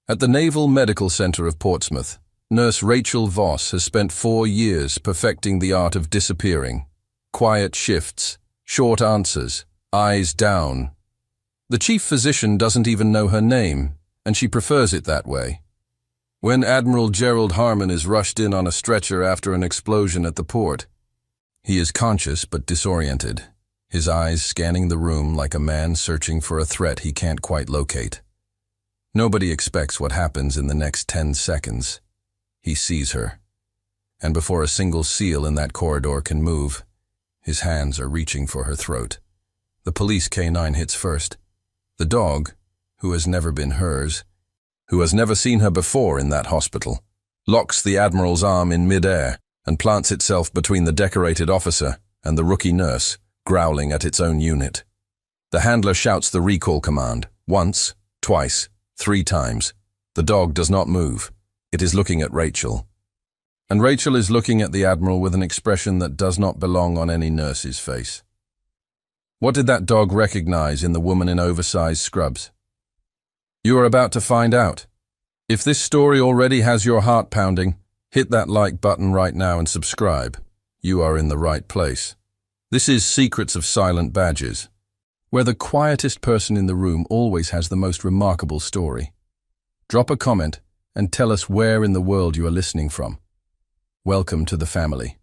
At the Naval Medical Center of Portsmouth, nurse Rachel Voss has spent 4 years perfecting the art of disappearing. Quiet shifts, short answers, eyes down. The chief physician doesn't even know her name, and she prefers it that way. When Admiral Gerald Harmon is rushed in on a stretcher after an explosion at the port, he is conscious but disoriented, his eyes scanning the room like a man searching for a threat he can't quite locate. Nobody expects what happens in the next 10 seconds. He sees her, and before a single seal in that corridor can move, his hands are reaching for her throat. The police canine hits first. The dog, who has never been hers, who has never seen her before in that hospital, locks the Admiral's arm in mid-air and plants itself between the decorated officer and the rookie nurse, growling at its own unit. The handler shouts the recall command, once, twice, 3 times. The dog does not move. It is looking at Rachel. And Rachel is looking at the Admiral with an expression that does not belong on any nurse's face. What did that dog recognize in the woman in oversized scrubs? You are about to find out. If this story already has your heart pounding, hit that like button right now and subscribe. You are in the right place. This is Secrets of Silent Badges, where the quietest person in the room always has the most remarkable story. Drop a comment and tell us where in the world you are listening from. Welcome to the family.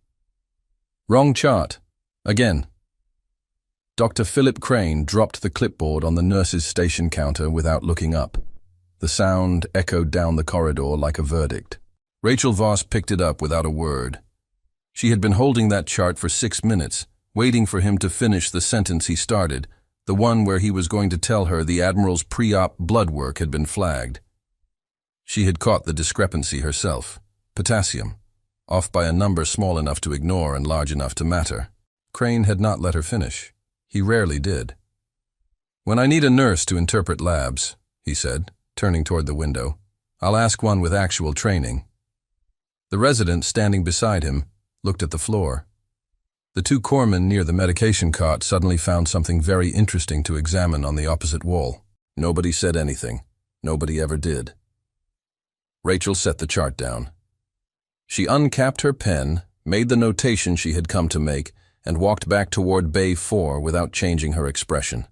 Wrong chart. Again. Dr. Philip Crane dropped the clipboard on the nurse's station counter without looking up. The sound echoed down the corridor like a verdict. Rachel Voss picked it up without a word. She had been holding that chart for 6 minutes, waiting for him to finish the sentence he started, the one where he was going to tell her the Admiral's pre-op blood work had been flagged. She had caught the discrepancy herself. Potassium, off by a number small enough to ignore and large enough to matter. Crane had not let her finish. He rarely did. "When I need a nurse to interpret labs," he said, turning toward the window, "I'll ask one with actual training." The resident, standing beside him, looked at the floor. The 2 corpsmen near the medication cot suddenly found something very interesting to examine on the opposite wall. Nobody said anything. Nobody ever did. Rachel set the chart down. She uncapped her pen, made the notation she had come to make, and walked back toward Bay 4 without changing her expression.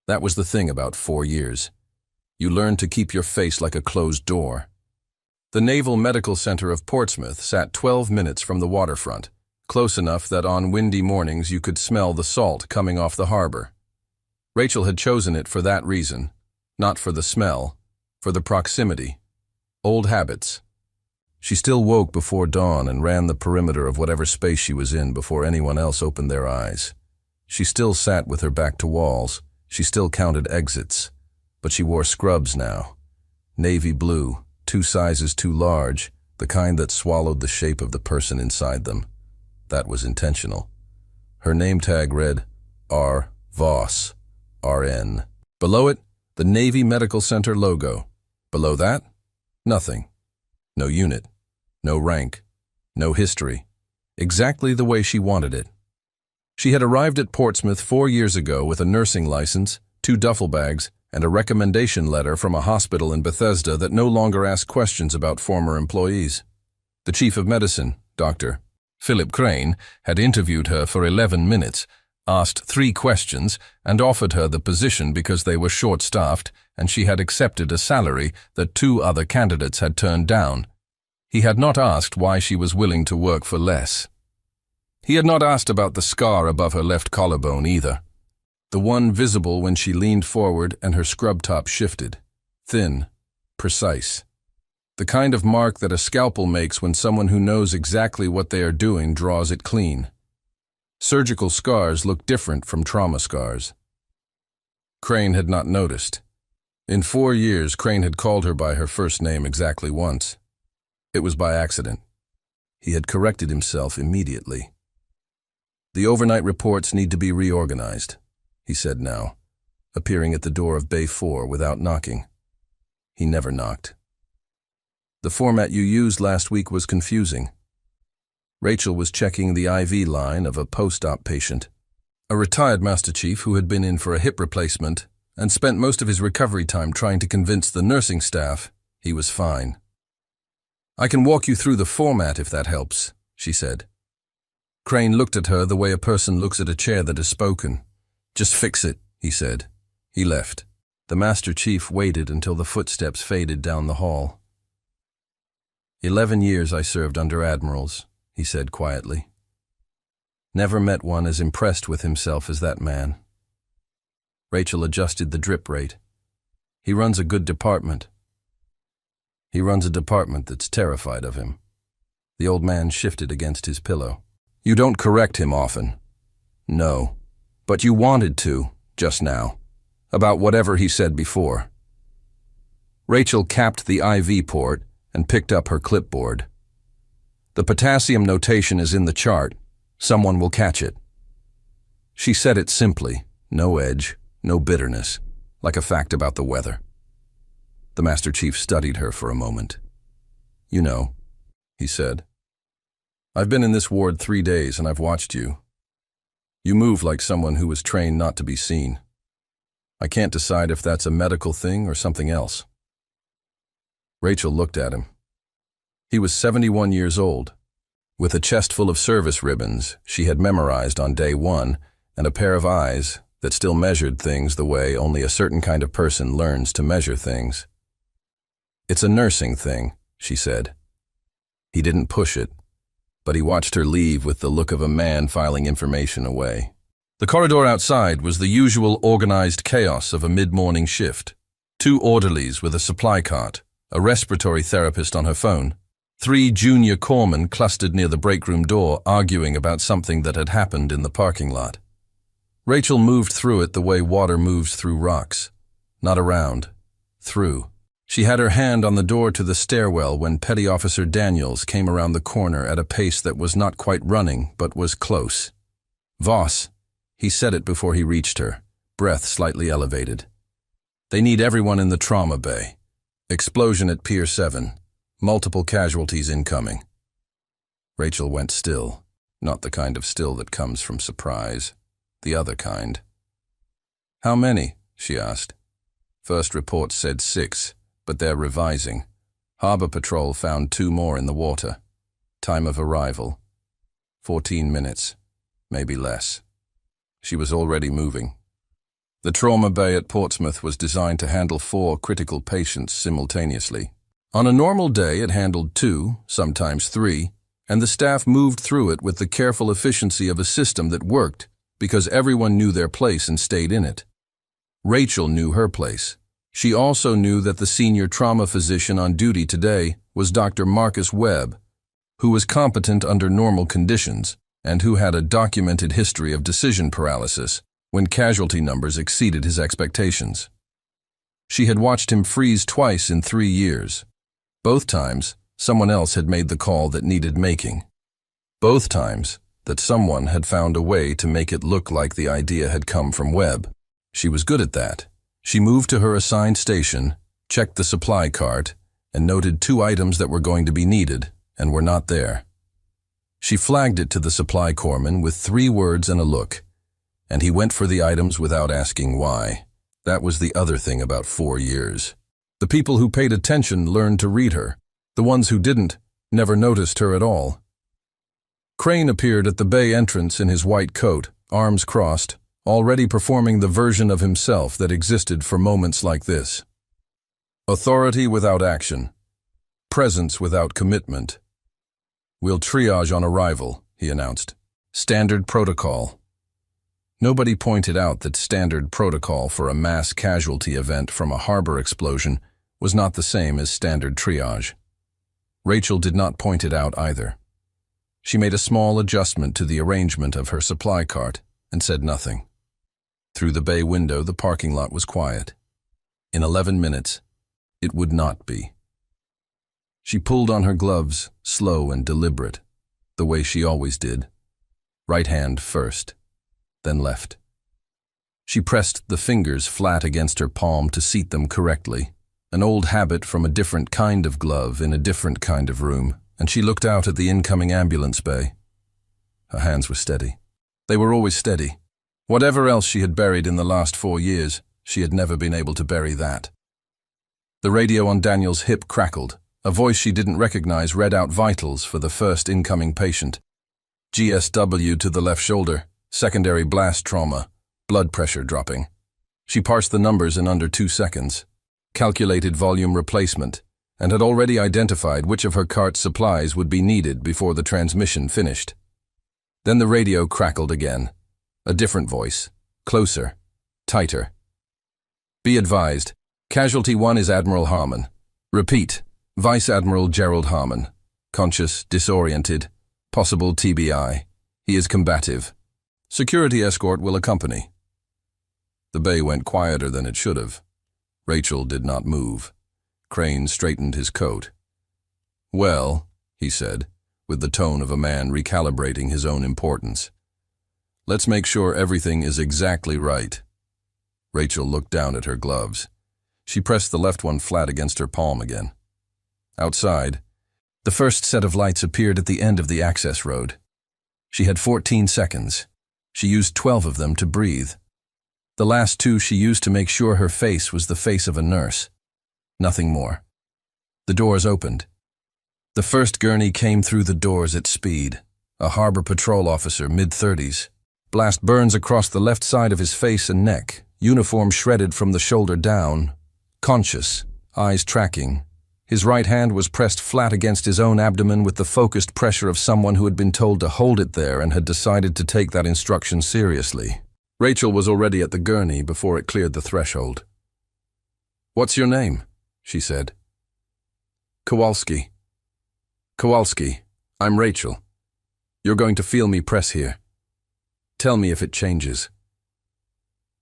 That was the thing about 4 years. You learned to keep your face like a closed door. The Naval Medical Center of Portsmouth sat 12 minutes from the waterfront, close enough that on windy mornings you could smell the salt coming off the harbor. Rachel had chosen it for that reason, not for the smell, for the proximity. Old habits. She still woke before dawn and ran the perimeter of whatever space she was in before anyone else opened their eyes. She still sat with her back to walls. She still counted exits. But she wore scrubs now. Navy blue, 2 sizes too large, the kind that swallowed the shape of the person inside them. That was intentional. Her name tag read R. Voss, RN. Below it, the Navy Medical Center logo. Below that, nothing. No unit, no rank, no history. Exactly the way she wanted it. She had arrived at Portsmouth 4 years ago with a nursing license, 2 duffel bags, and a recommendation letter from a hospital in Bethesda that no longer asked questions about former employees. The chief of medicine, Dr. Philip Crane, had interviewed her for 11 minutes, asked 3 questions, and offered her the position because they were short-staffed and she had accepted a salary that 2 other candidates had turned down. He had not asked why she was willing to work for less. He had not asked about the scar above her left collarbone either. The one visible when she leaned forward and her scrub top shifted. Thin, precise. The kind of mark that a scalpel makes when someone who knows exactly what they are doing draws it clean. Surgical scars look different from trauma scars. Crane had not noticed. In 4 years, Crane had called her by her first name exactly once. It was by accident. He had corrected himself immediately. "The overnight reports need to be reorganized," he said now, appearing at the door of Bay 4 without knocking. He never knocked. "The format you used last week was confusing." Rachel was checking the IV line of a post-op patient. A retired Master Chief who had been in for a hip replacement and spent most of his recovery time trying to convince the nursing staff he was fine. "I can walk you through the format if that helps," she said. Crane looked at her the way a person looks at a chair that has spoken. "Just fix it," he said. He left. The Master Chief waited until the footsteps faded down the hall. 11 years I served under admirals, he said quietly. Never met one as impressed with himself as that man. Rachel adjusted the drip rate. He runs a good department. He runs a department that's terrified of him. The old man shifted against his pillow. You don't correct him often. No. But you wanted to, just now, about whatever he said before. Rachel capped the IV port and picked up her clipboard. The potassium notation is in the chart. Someone will catch it. She said it simply, no edge, no bitterness, like a fact about the weather. The Master Chief studied her for a moment. You know, he said. I've been in this ward 3 days and I've watched you. You move like someone who was trained not to be seen. I can't decide if that's a medical thing or something else. Rachel looked at him. He was 71 years old. With a chest full of service ribbons she had memorized on day 1 and a pair of eyes that still measured things the way only a certain kind of person learns to measure things. It's a nursing thing, she said. He didn't push it, but he watched her leave with the look of a man filing information away. The corridor outside was the usual organized chaos of a mid-morning shift. 2 orderlies with a supply cart, a respiratory therapist on her phone, 3 junior corpsmen clustered near the break room door arguing about something that had happened in the parking lot. Rachel moved through it the way water moves through rocks. Not around. Through. She had her hand on the door to the stairwell when Petty Officer Daniels came around the corner at a pace that was not quite running but was close. Voss. He said it before he reached her, breath slightly elevated. They need everyone in the trauma bay. Explosion at Pier 7. Multiple casualties incoming. Rachel went still, not the kind of still that comes from surprise, the other kind. How many? She asked. First report said 6, but they're revising. Harbor Patrol found 2 more in the water. Time of arrival. 14 minutes, maybe less. She was already moving. The trauma bay at Portsmouth was designed to handle 4 critical patients simultaneously. On a normal day, it handled 2, sometimes 3, and the staff moved through it with the careful efficiency of a system that worked because everyone knew their place and stayed in it. Rachel knew her place. She also knew that the senior trauma physician on duty today was Dr. Marcus Webb, who was competent under normal conditions and who had a documented history of decision paralysis when casualty numbers exceeded his expectations. She had watched him freeze twice in 3 years. Both times, someone else had made the call that needed making. Both times, that someone had found a way to make it look like the idea had come from Webb. She was good at that. She moved to her assigned station, checked the supply cart, and noted 2 items that were going to be needed and were not there. She flagged it to the supply corpsman with 3 words and a look, and he went for the items without asking why. That was the other thing about 4 years. The people who paid attention learned to read her. The ones who didn't never noticed her at all. Crane appeared at the bay entrance in his white coat, arms crossed, already performing the version of himself that existed for moments like this. Authority without action. Presence without commitment. We'll triage on arrival, he announced. Standard protocol. Nobody pointed out that standard protocol for a mass casualty event from a harbor explosion was not the same as standard triage. Rachel did not point it out either. She made a small adjustment to the arrangement of her supply cart and said nothing. Through the bay window, the parking lot was quiet. In 11 minutes, it would not be. She pulled on her gloves, slow and deliberate, the way she always did. Right hand first, then left. She pressed the fingers flat against her palm to seat them correctly, an old habit from a different kind of glove in a different kind of room, and she looked out at the incoming ambulance bay. Her hands were steady. They were always steady. Whatever else she had buried in the last 4 years, She had never been able to bury that. The radio on Daniel's hip crackled. A voice she didn't recognize read out vitals for the first incoming patient. GSW to the left shoulder, secondary blast trauma, blood pressure dropping. She parsed the numbers in under 2 seconds, calculated volume replacement, and had already identified which of her cart's supplies would be needed before the transmission finished. Then the radio crackled again. A different voice, closer, tighter. Be advised, Casualty 1 is Admiral Harmon. Repeat, Vice Admiral Gerald Harmon. Conscious, disoriented, possible TBI. He is combative. Security escort will accompany. The bay went quieter than it should have. Rachel did not move. Crane straightened his coat. Well, he said, with the tone of a man recalibrating his own importance. Let's make sure everything is exactly right. Rachel looked down at her gloves. She pressed the left one flat against her palm again. Outside, the first set of lights appeared at the end of the access road. She had 14 seconds. She used 12 of them to breathe. The last 2 she used to make sure her face was the face of a nurse. Nothing more. The doors opened. The first gurney came through the doors at speed. A harbor patrol officer, mid-30s. Blast burns across the left side of his face and neck, uniform shredded from the shoulder down. Conscious, eyes tracking. His right hand was pressed flat against his own abdomen with the focused pressure of someone who had been told to hold it there and had decided to take that instruction seriously. Rachel was already at the gurney before it cleared the threshold. "What's your name?" she said. "Kowalski. Kowalski, I'm Rachel. You're going to feel me press here. Tell me if it changes."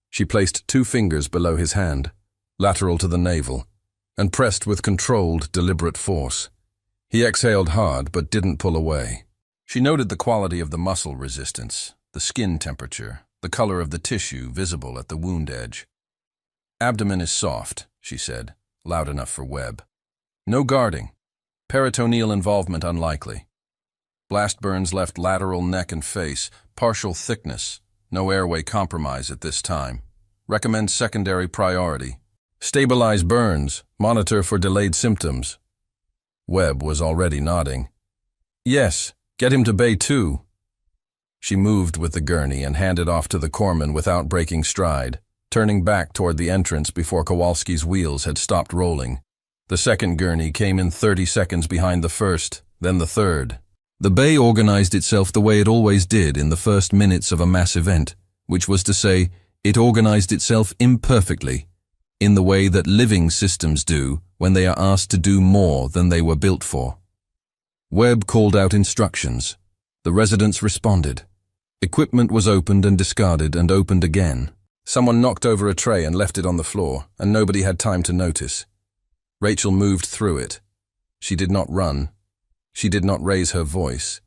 She placed 2 fingers below his hand, lateral to the navel, and pressed with controlled, deliberate force. He exhaled hard but didn't pull away. She noted the quality of the muscle resistance, the skin temperature, the color of the tissue visible at the wound edge. "Abdomen is soft," she said, loud enough for Webb. "No guarding. Peritoneal involvement unlikely. Blast burns left lateral neck and face, partial thickness, no airway compromise at this time. Recommend secondary priority. Stabilize burns, monitor for delayed symptoms." Webb was already nodding. "Yes, get him to Bay 2. She moved with the gurney and handed off to the corpsman without breaking stride, turning back toward the entrance before Kowalski's wheels had stopped rolling. The second gurney came in 30 seconds behind the first, then the third. The bay organized itself the way it always did in the first minutes of a mass event, which was to say, it organized itself imperfectly, in the way that living systems do when they are asked to do more than they were built for. Webb called out instructions. The residents responded. Equipment was opened and discarded and opened again. Someone knocked over a tray and left it on the floor, and nobody had time to notice. Rachel moved through it. She did not run. She did not raise her voice.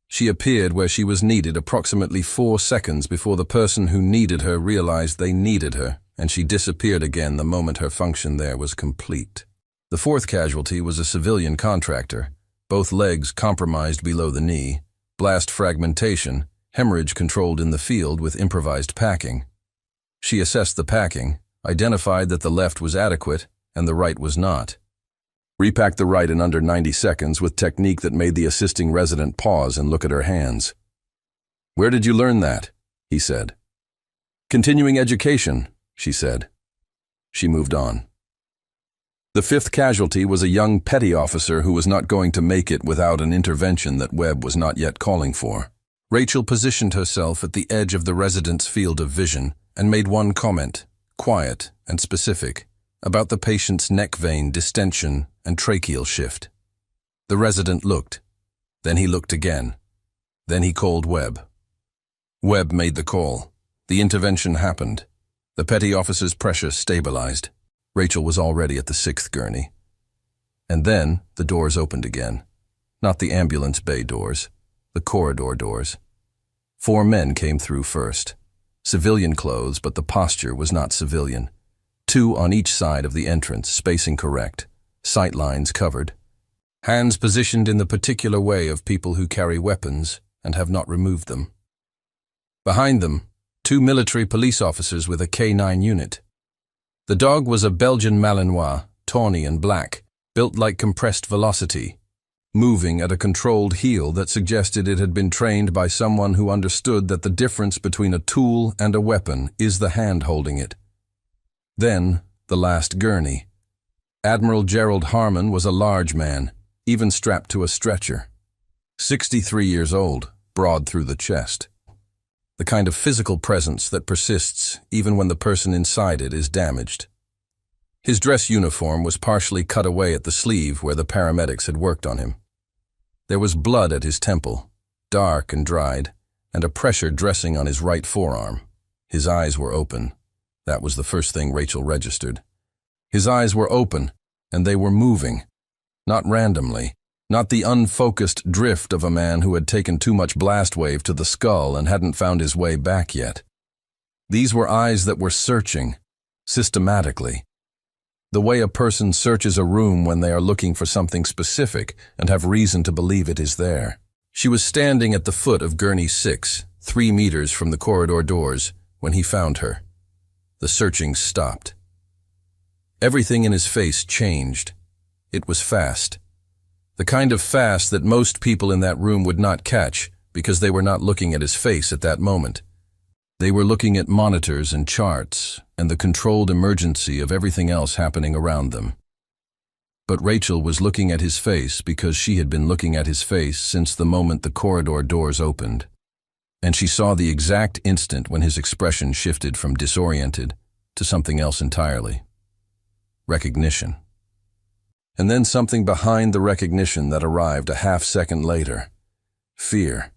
She appeared where she was needed approximately 4 seconds before the person who needed her realized they needed her, and she disappeared again the moment her function there was complete. The 4th casualty was a civilian contractor, both legs compromised below the knee, blast fragmentation, hemorrhage controlled in the field with improvised packing. She assessed the packing, identified that the left was adequate and the right was not. Repacked the right in under 90 seconds with technique that made the assisting resident pause and look at her hands. "Where did you learn that?" he said. "Continuing education," she said. She moved on. The 5th casualty was a young petty officer who was not going to make it without an intervention that Webb was not yet calling for. Rachel positioned herself at the edge of the resident's field of vision and made one comment, quiet and specific, about the patient's neck vein distension and tracheal shift. The resident looked. Then he looked again. Then he called Webb. Webb made the call. The intervention happened. The petty officer's pressure stabilized. Rachel was already at the 6th gurney. And then the doors opened again. Not the ambulance bay doors, the corridor doors. 4 men came through first. Civilian clothes, but the posture was not civilian. 2 on each side of the entrance, spacing correct, sight lines covered. Hands positioned in the particular way of people who carry weapons and have not removed them. Behind them, 2 military police officers with a K9 unit. The dog was a Belgian Malinois, tawny and black, built like compressed velocity, moving at a controlled heel that suggested it had been trained by someone who understood that the difference between a tool and a weapon is the hand holding it. Then, the last gurney. Admiral Gerald Harmon was a large man, even strapped to a stretcher. 63 years old, broad through the chest. The kind of physical presence that persists even when the person inside it is damaged. His dress uniform was partially cut away at the sleeve where the paramedics had worked on him. There was blood at his temple, dark and dried, and a pressure dressing on his right forearm. His eyes were open. That was the first thing Rachel registered. His eyes were open, and they were moving. Not randomly, not the unfocused drift of a man who had taken too much blast wave to the skull and hadn't found his way back yet. These were eyes that were searching, systematically. The way a person searches a room when they are looking for something specific and have reason to believe it is there. She was standing at the foot of Gurney 6, 3 meters from the corridor doors, when he found her. The searching stopped. Everything in his face changed. It was fast. The kind of fast that most people in that room would not catch because they were not looking at his face at that moment. They were looking at monitors and charts and the controlled emergency of everything else happening around them. But Rachel was looking at his face because she had been looking at his face since the moment the corridor doors opened. And she saw the exact instant when his expression shifted from disoriented to something else entirely. Recognition. And then something behind the recognition that arrived a half-second later. Fear.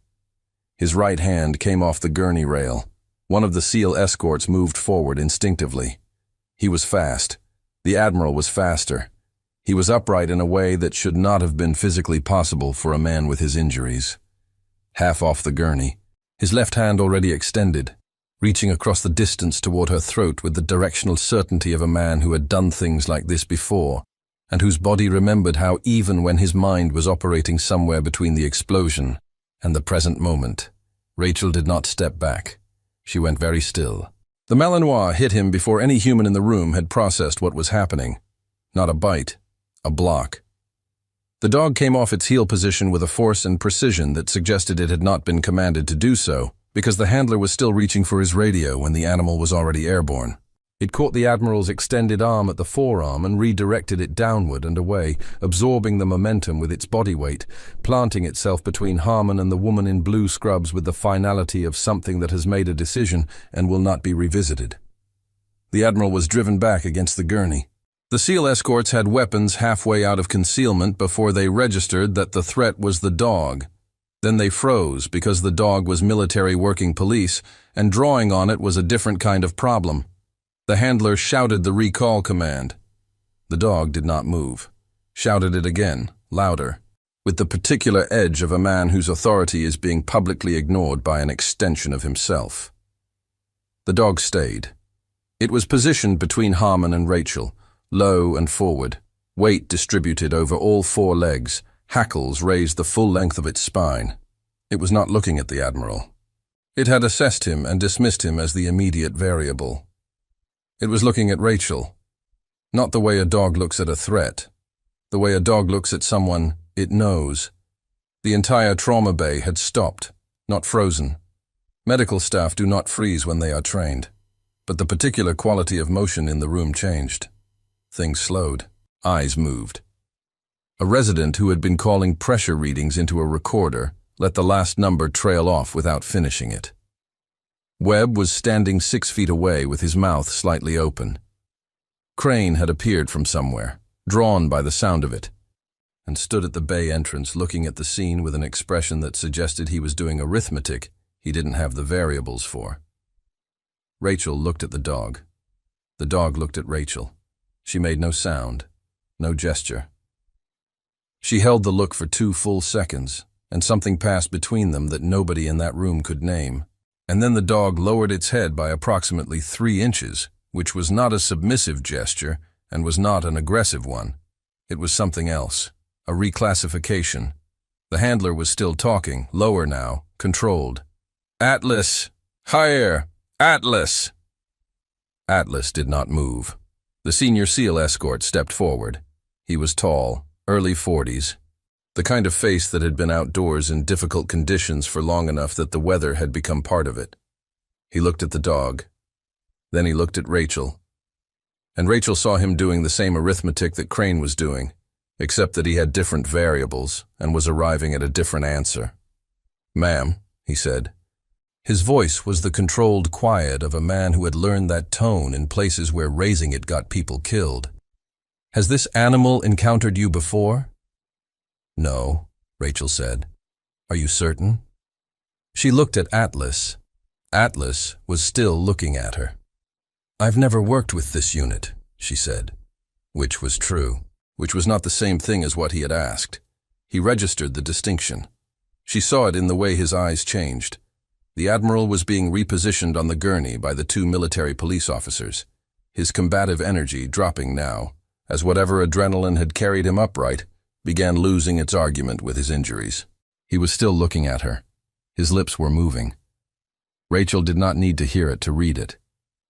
His right hand came off the gurney rail. One of the SEAL escorts moved forward instinctively. He was fast. The Admiral was faster. He was upright in a way that should not have been physically possible for a man with his injuries. Half off the gurney, his left hand already extended, reaching across the distance toward her throat with the directional certainty of a man who had done things like this before, and whose body remembered how even when his mind was operating somewhere between the explosion and the present moment, Rachel did not step back. She went very still. The Malinois hit him before any human in the room had processed what was happening. Not a bite, a block. The dog came off its heel position with a force and precision that suggested it had not been commanded to do so, because the handler was still reaching for his radio when the animal was already airborne. It caught the Admiral's extended arm at the forearm and redirected it downward and away, absorbing the momentum with its body weight, planting itself between Harmon and the woman in blue scrubs with the finality of something that has made a decision and will not be revisited. The Admiral was driven back against the gurney. The SEAL escorts had weapons halfway out of concealment before they registered that the threat was the dog. Then they froze because the dog was military working police, and drawing on it was a different kind of problem. The handler shouted the recall command. The dog did not move. Shouted it again, louder, with the particular edge of a man whose authority is being publicly ignored by an extension of himself. The dog stayed. It was positioned between Harmon and Rachel, low and forward, weight distributed over all 4 legs, hackles raised the full length of its spine. It was not looking at the Admiral. It had assessed him and dismissed him as the immediate variable. It was looking at Rachel, not the way a dog looks at a threat, the way a dog looks at someone it knows. The entire trauma bay had stopped, not frozen. Medical staff do not freeze when they are trained, but the particular quality of motion in the room changed. Things slowed. Eyes moved. A resident who had been calling pressure readings into a recorder let the last number trail off without finishing it. Webb was standing 6 feet away with his mouth slightly open. Crane had appeared from somewhere, drawn by the sound of it, and stood at the bay entrance looking at the scene with an expression that suggested he was doing arithmetic he didn't have the variables for. Rachel looked at the dog. The dog looked at Rachel. She made no sound, no gesture. She held the look for 2 full seconds, and something passed between them that nobody in that room could name. And then the dog lowered its head by approximately 3 inches, which was not a submissive gesture and was not an aggressive one. It was something else, a reclassification. The handler was still talking, lower now, controlled. "Atlas! Higher! Atlas!" Atlas did not move. The senior SEAL escort stepped forward. He was tall, early 40s, the kind of face that had been outdoors in difficult conditions for long enough that the weather had become part of it. He looked at the dog. Then he looked at Rachel. And Rachel saw him doing the same arithmetic that Crane was doing, except that he had different variables and was arriving at a different answer. "Ma'am," he said. His voice was the controlled quiet of a man who had learned that tone in places where raising it got people killed. "Has this animal encountered you before?" "No," Rachel said. "Are you certain?" She looked at Atlas. Atlas was still looking at her. "I've never worked with this unit," she said. Which was true. Which was not the same thing as what he had asked. He registered the distinction. She saw it in the way his eyes changed. The Admiral was being repositioned on the gurney by the two military police officers, his combative energy dropping now, as whatever adrenaline had carried him upright began losing its argument with his injuries. He was still looking at her. His lips were moving. Rachel did not need to hear it to read it.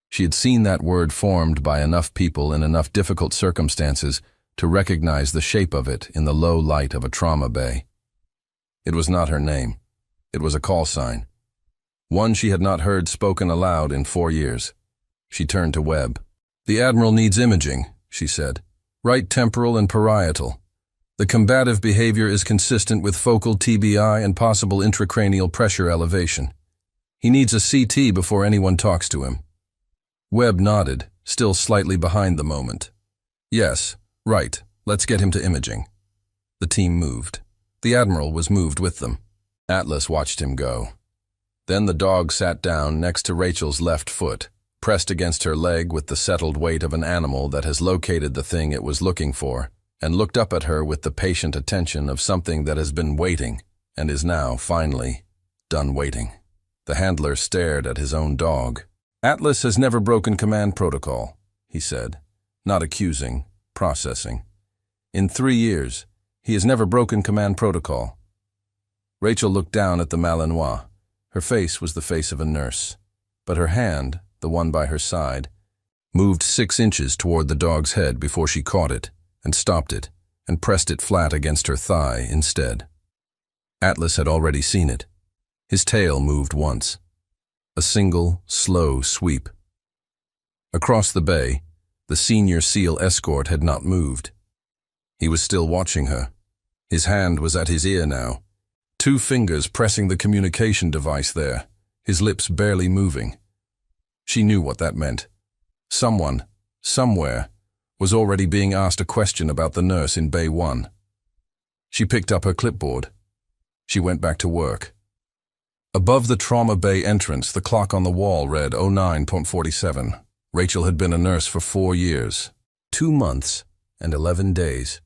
She had seen that word formed by enough people in enough difficult circumstances to recognize the shape of it in the low light of a trauma bay. It was not her name. It was a call sign. One she had not heard spoken aloud in 4 years. She turned to Webb. "The Admiral needs imaging," she said. "Right temporal and parietal. The combative behavior is consistent with focal TBI and possible intracranial pressure elevation. He needs a CT before anyone talks to him." Webb nodded, still slightly behind the moment. "Yes, right. Let's get him to imaging." The team moved. The Admiral was moved with them. Atlas watched him go. Then the dog sat down next to Rachel's left foot, pressed against her leg with the settled weight of an animal that has located the thing it was looking for, and looked up at her with the patient attention of something that has been waiting and is now, finally, done waiting. The handler stared at his own dog. "Atlas has never broken command protocol," he said, not accusing, processing. "In 3 years, he has never broken command protocol." Rachel looked down at the Malinois. Her face was the face of a nurse, but her hand, the one by her side, moved 6 inches toward the dog's head before she caught it and stopped it and pressed it flat against her thigh instead. Atlas had already seen it. His tail moved once. A single, slow sweep. Across the bay, the senior SEAL escort had not moved. He was still watching her. His hand was at his ear now, 2 fingers pressing the communication device there, his lips barely moving. She knew what that meant. Someone, somewhere, was already being asked a question about the nurse in Bay 1. She picked up her clipboard. She went back to work. Above the trauma bay entrance, the clock on the wall read 09:47. Rachel had been a nurse for 4 years, 2 months, and 11 days.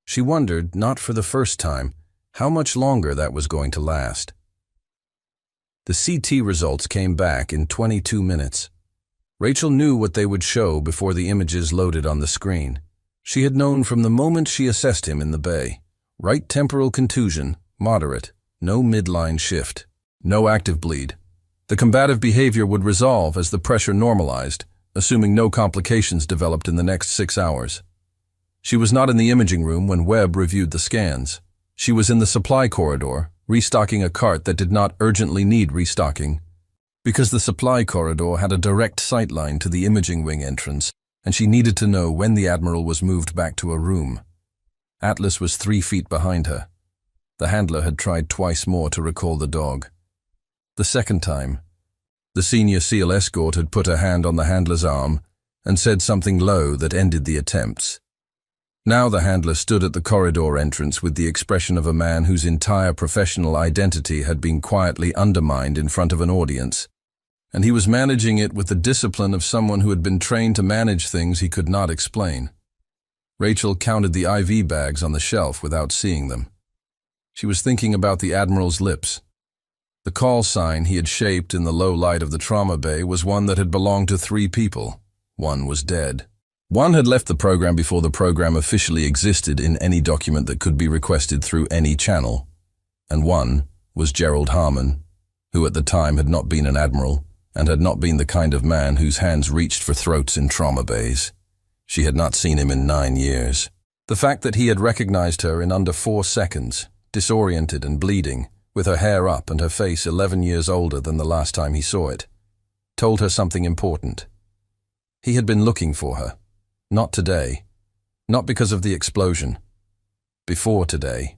She wondered, not for the first time, how much longer that was going to last. The CT results came back in 22 minutes. Rachel knew what they would show before the images loaded on the screen. She had known from the moment she assessed him in the bay. Right temporal contusion, moderate, no midline shift, no active bleed. The combative behavior would resolve as the pressure normalized, assuming no complications developed in the next 6 hours. She was not in the imaging room when Webb reviewed the scans. She was in the supply corridor, restocking a cart that did not urgently need restocking, because the supply corridor had a direct sightline to the imaging wing entrance, and she needed to know when the Admiral was moved back to a room. Atlas was 3 feet behind her. The handler had tried twice more to recall the dog. The second time, the senior SEAL escort had put a hand on the handler's arm and said something low that ended the attempts. Now the handler stood at the corridor entrance with the expression of a man whose entire professional identity had been quietly undermined in front of an audience, and he was managing it with the discipline of someone who had been trained to manage things he could not explain. Rachel counted the IV bags on the shelf without seeing them. She was thinking about the Admiral's lips. The call sign he had shaped in the low light of the trauma bay was one that had belonged to 3 people. One was dead. One had left the program before the program officially existed in any document that could be requested through any channel. And one was Gerald Harmon, who at the time had not been an admiral and had not been the kind of man whose hands reached for throats in trauma bays. She had not seen him in 9 years. The fact that he had recognized her in under 4 seconds, disoriented and bleeding, with her hair up and her face 11 years older than the last time he saw it, told her something important. He had been looking for her. Not today. Not because of the explosion. Before today.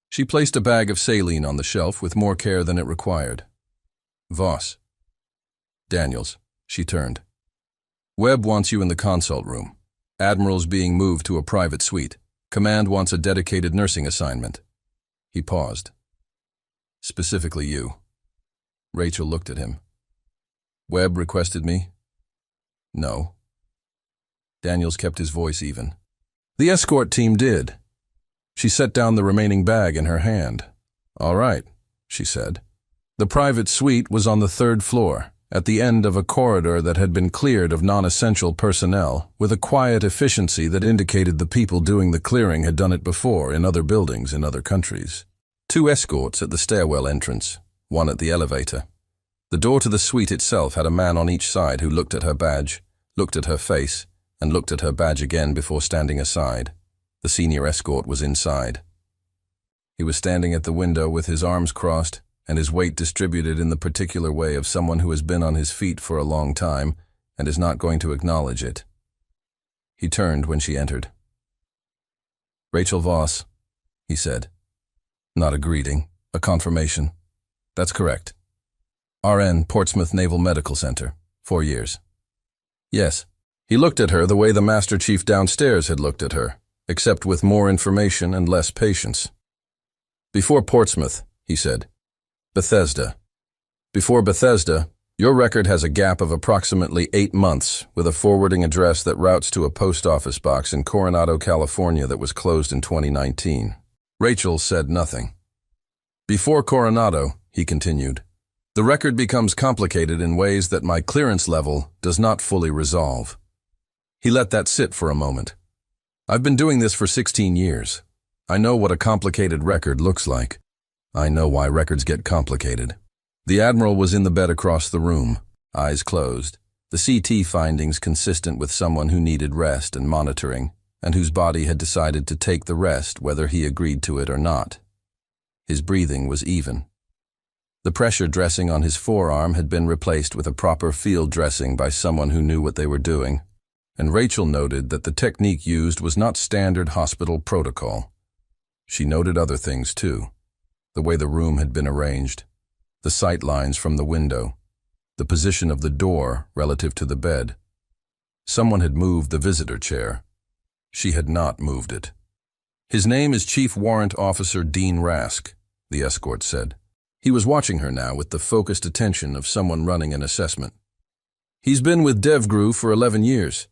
She placed a bag of saline on the shelf with more care than it required. Voss. Daniels. She turned. Webb wants you in the consult room. Admiral's being moved to a private suite. Command wants a dedicated nursing assignment. He paused. Specifically you. Rachel looked at him. Webb requested me? No. Daniels kept his voice even. The escort team did. She set down the remaining bag in her hand. All right, she said. The private suite was on the 3rd floor, at the end of a corridor that had been cleared of non-essential personnel, with a quiet efficiency that indicated the people doing the clearing had done it before in other buildings in other countries. 2 escorts at the stairwell entrance, 1 at the elevator. The door to the suite itself had a man on each side who looked at her badge, looked at her face, and looked at her badge again before standing aside. The senior escort was inside. He was standing at the window with his arms crossed and his weight distributed in the particular way of someone who has been on his feet for a long time and is not going to acknowledge it. He turned when she entered. Rachel Voss, he said. Not a greeting, a confirmation. That's correct. RN, Portsmouth Naval Medical Center, 4 years. Yes. He looked at her the way the Master Chief downstairs had looked at her, except with more information and less patience. Before Portsmouth, he said. Bethesda. Before Bethesda, your record has a gap of approximately 8 months with a forwarding address that routes to a post office box in Coronado, California that was closed in 2019. Rachel said nothing. Before Coronado, he continued, the record becomes complicated in ways that my clearance level does not fully resolve. He let that sit for a moment. I've been doing this for 16 years. I know what a complicated record looks like. I know why records get complicated. The Admiral was in the bed across the room, eyes closed, the CT findings consistent with someone who needed rest and monitoring, and whose body had decided to take the rest whether he agreed to it or not. His breathing was even. The pressure dressing on his forearm had been replaced with a proper field dressing by someone who knew what they were doing, and Rachel noted that the technique used was not standard hospital protocol. She noted other things too, the way the room had been arranged, the sight lines from the window, the position of the door relative to the bed. Someone had moved the visitor chair. She had not moved it. His name is Chief Warrant Officer Dean Rask, the escort said. He was watching her now with the focused attention of someone running an assessment. He's been with DevGru for 11 years.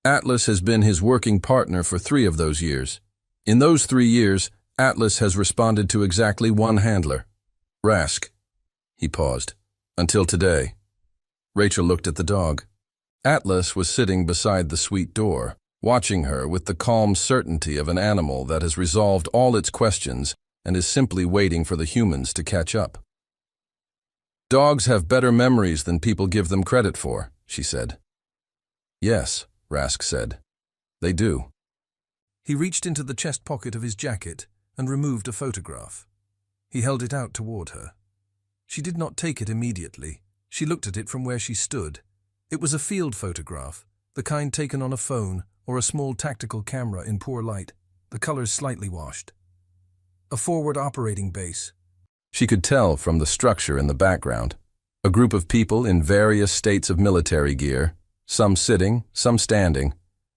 Atlas has been his working partner for 3 of those years. In those 3 years, Atlas has responded to exactly 1 handler. Rask. He paused. Until today. Rachel looked at the dog. Atlas was sitting beside the suite door, watching her with the calm certainty of an animal that has resolved all its questions and is simply waiting for the humans to catch up. Dogs have better memories than people give them credit for, she said. Yes, Rask said. They do. He reached into the chest pocket of his jacket and removed a photograph. He held it out toward her. She did not take it immediately. She looked at it from where she stood. It was a field photograph, the kind taken on a phone or a small tactical camera in poor light, the colors slightly washed. A forward operating base. She could tell from the structure in the background. A group of people in various states of military gear, some sitting, some standing.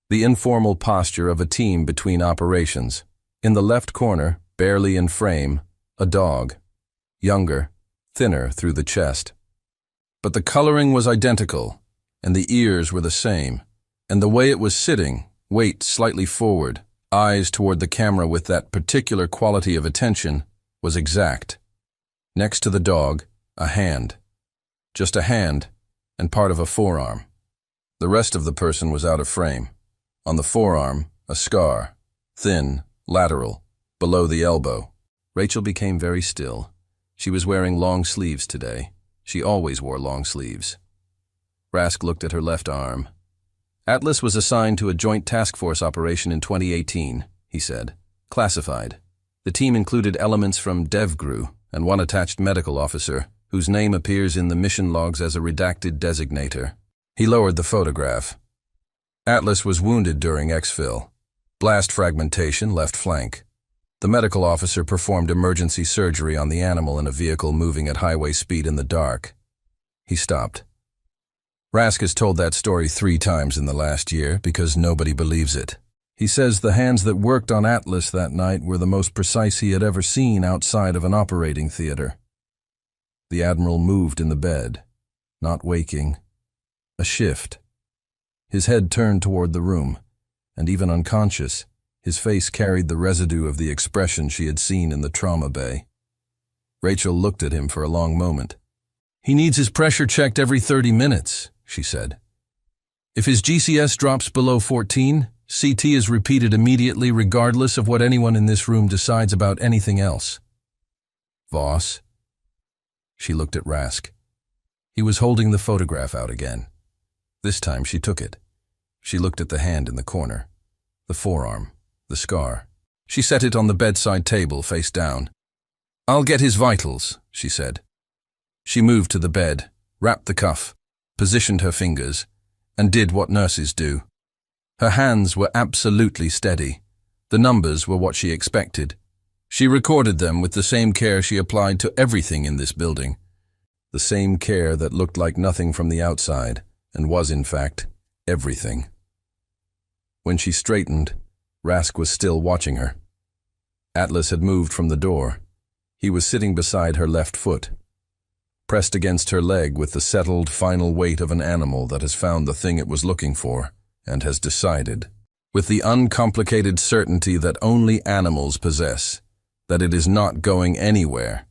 The informal posture of a team between operations. In the left corner, barely in frame, a dog. Younger, thinner through the chest. But the coloring was identical, and the ears were the same, and the way it was sitting, weight slightly forward, eyes toward the camera with that particular quality of attention, was exact. Next to the dog, a hand. Just a hand, and part of a forearm. The rest of the person was out of frame. On the forearm, a scar, thin, lateral, below the elbow. Rachel became very still. She was wearing long sleeves today. She always wore long sleeves. Rask looked at her left arm. Atlas was assigned to a joint task force operation in 2018, he said. Classified. The team included elements from DevGru and one attached medical officer, whose name appears in the mission logs as a redacted designator. He lowered the photograph. Atlas was wounded during exfil. Blast fragmentation, left flank. The medical officer performed emergency surgery on the animal in a vehicle moving at highway speed in the dark. He stopped. Rask has told that story 3 times in the last year because nobody believes it. He says the hands that worked on Atlas that night were the most precise he had ever seen outside of an operating theater. The Admiral moved in the bed, not waking. A shift. His head turned toward the room, and even unconscious, his face carried the residue of the expression she had seen in the trauma bay. Rachel looked at him for a long moment. "He needs his pressure checked every 30 minutes, she said. "If his GCS drops below 14, CT is repeated immediately regardless of what anyone in this room decides about anything else." "Voss?" She looked at Rask. He was holding the photograph out again. This time she took it. She looked at the hand in the corner, the forearm, the scar. She set it on the bedside table, face down. "I'll get his vitals," she said. She moved to the bed, wrapped the cuff, positioned her fingers, and did what nurses do. Her hands were absolutely steady. The numbers were what she expected. She recorded them with the same care she applied to everything in this building. The same care that looked like nothing from the outside, and was, in fact, everything. When she straightened, Rask was still watching her. Atlas had moved from the door. He was sitting beside her left foot, pressed against her leg with the settled, final weight of an animal that has found the thing it was looking for and has decided, with the uncomplicated certainty that only animals possess, that it is not going anywhere.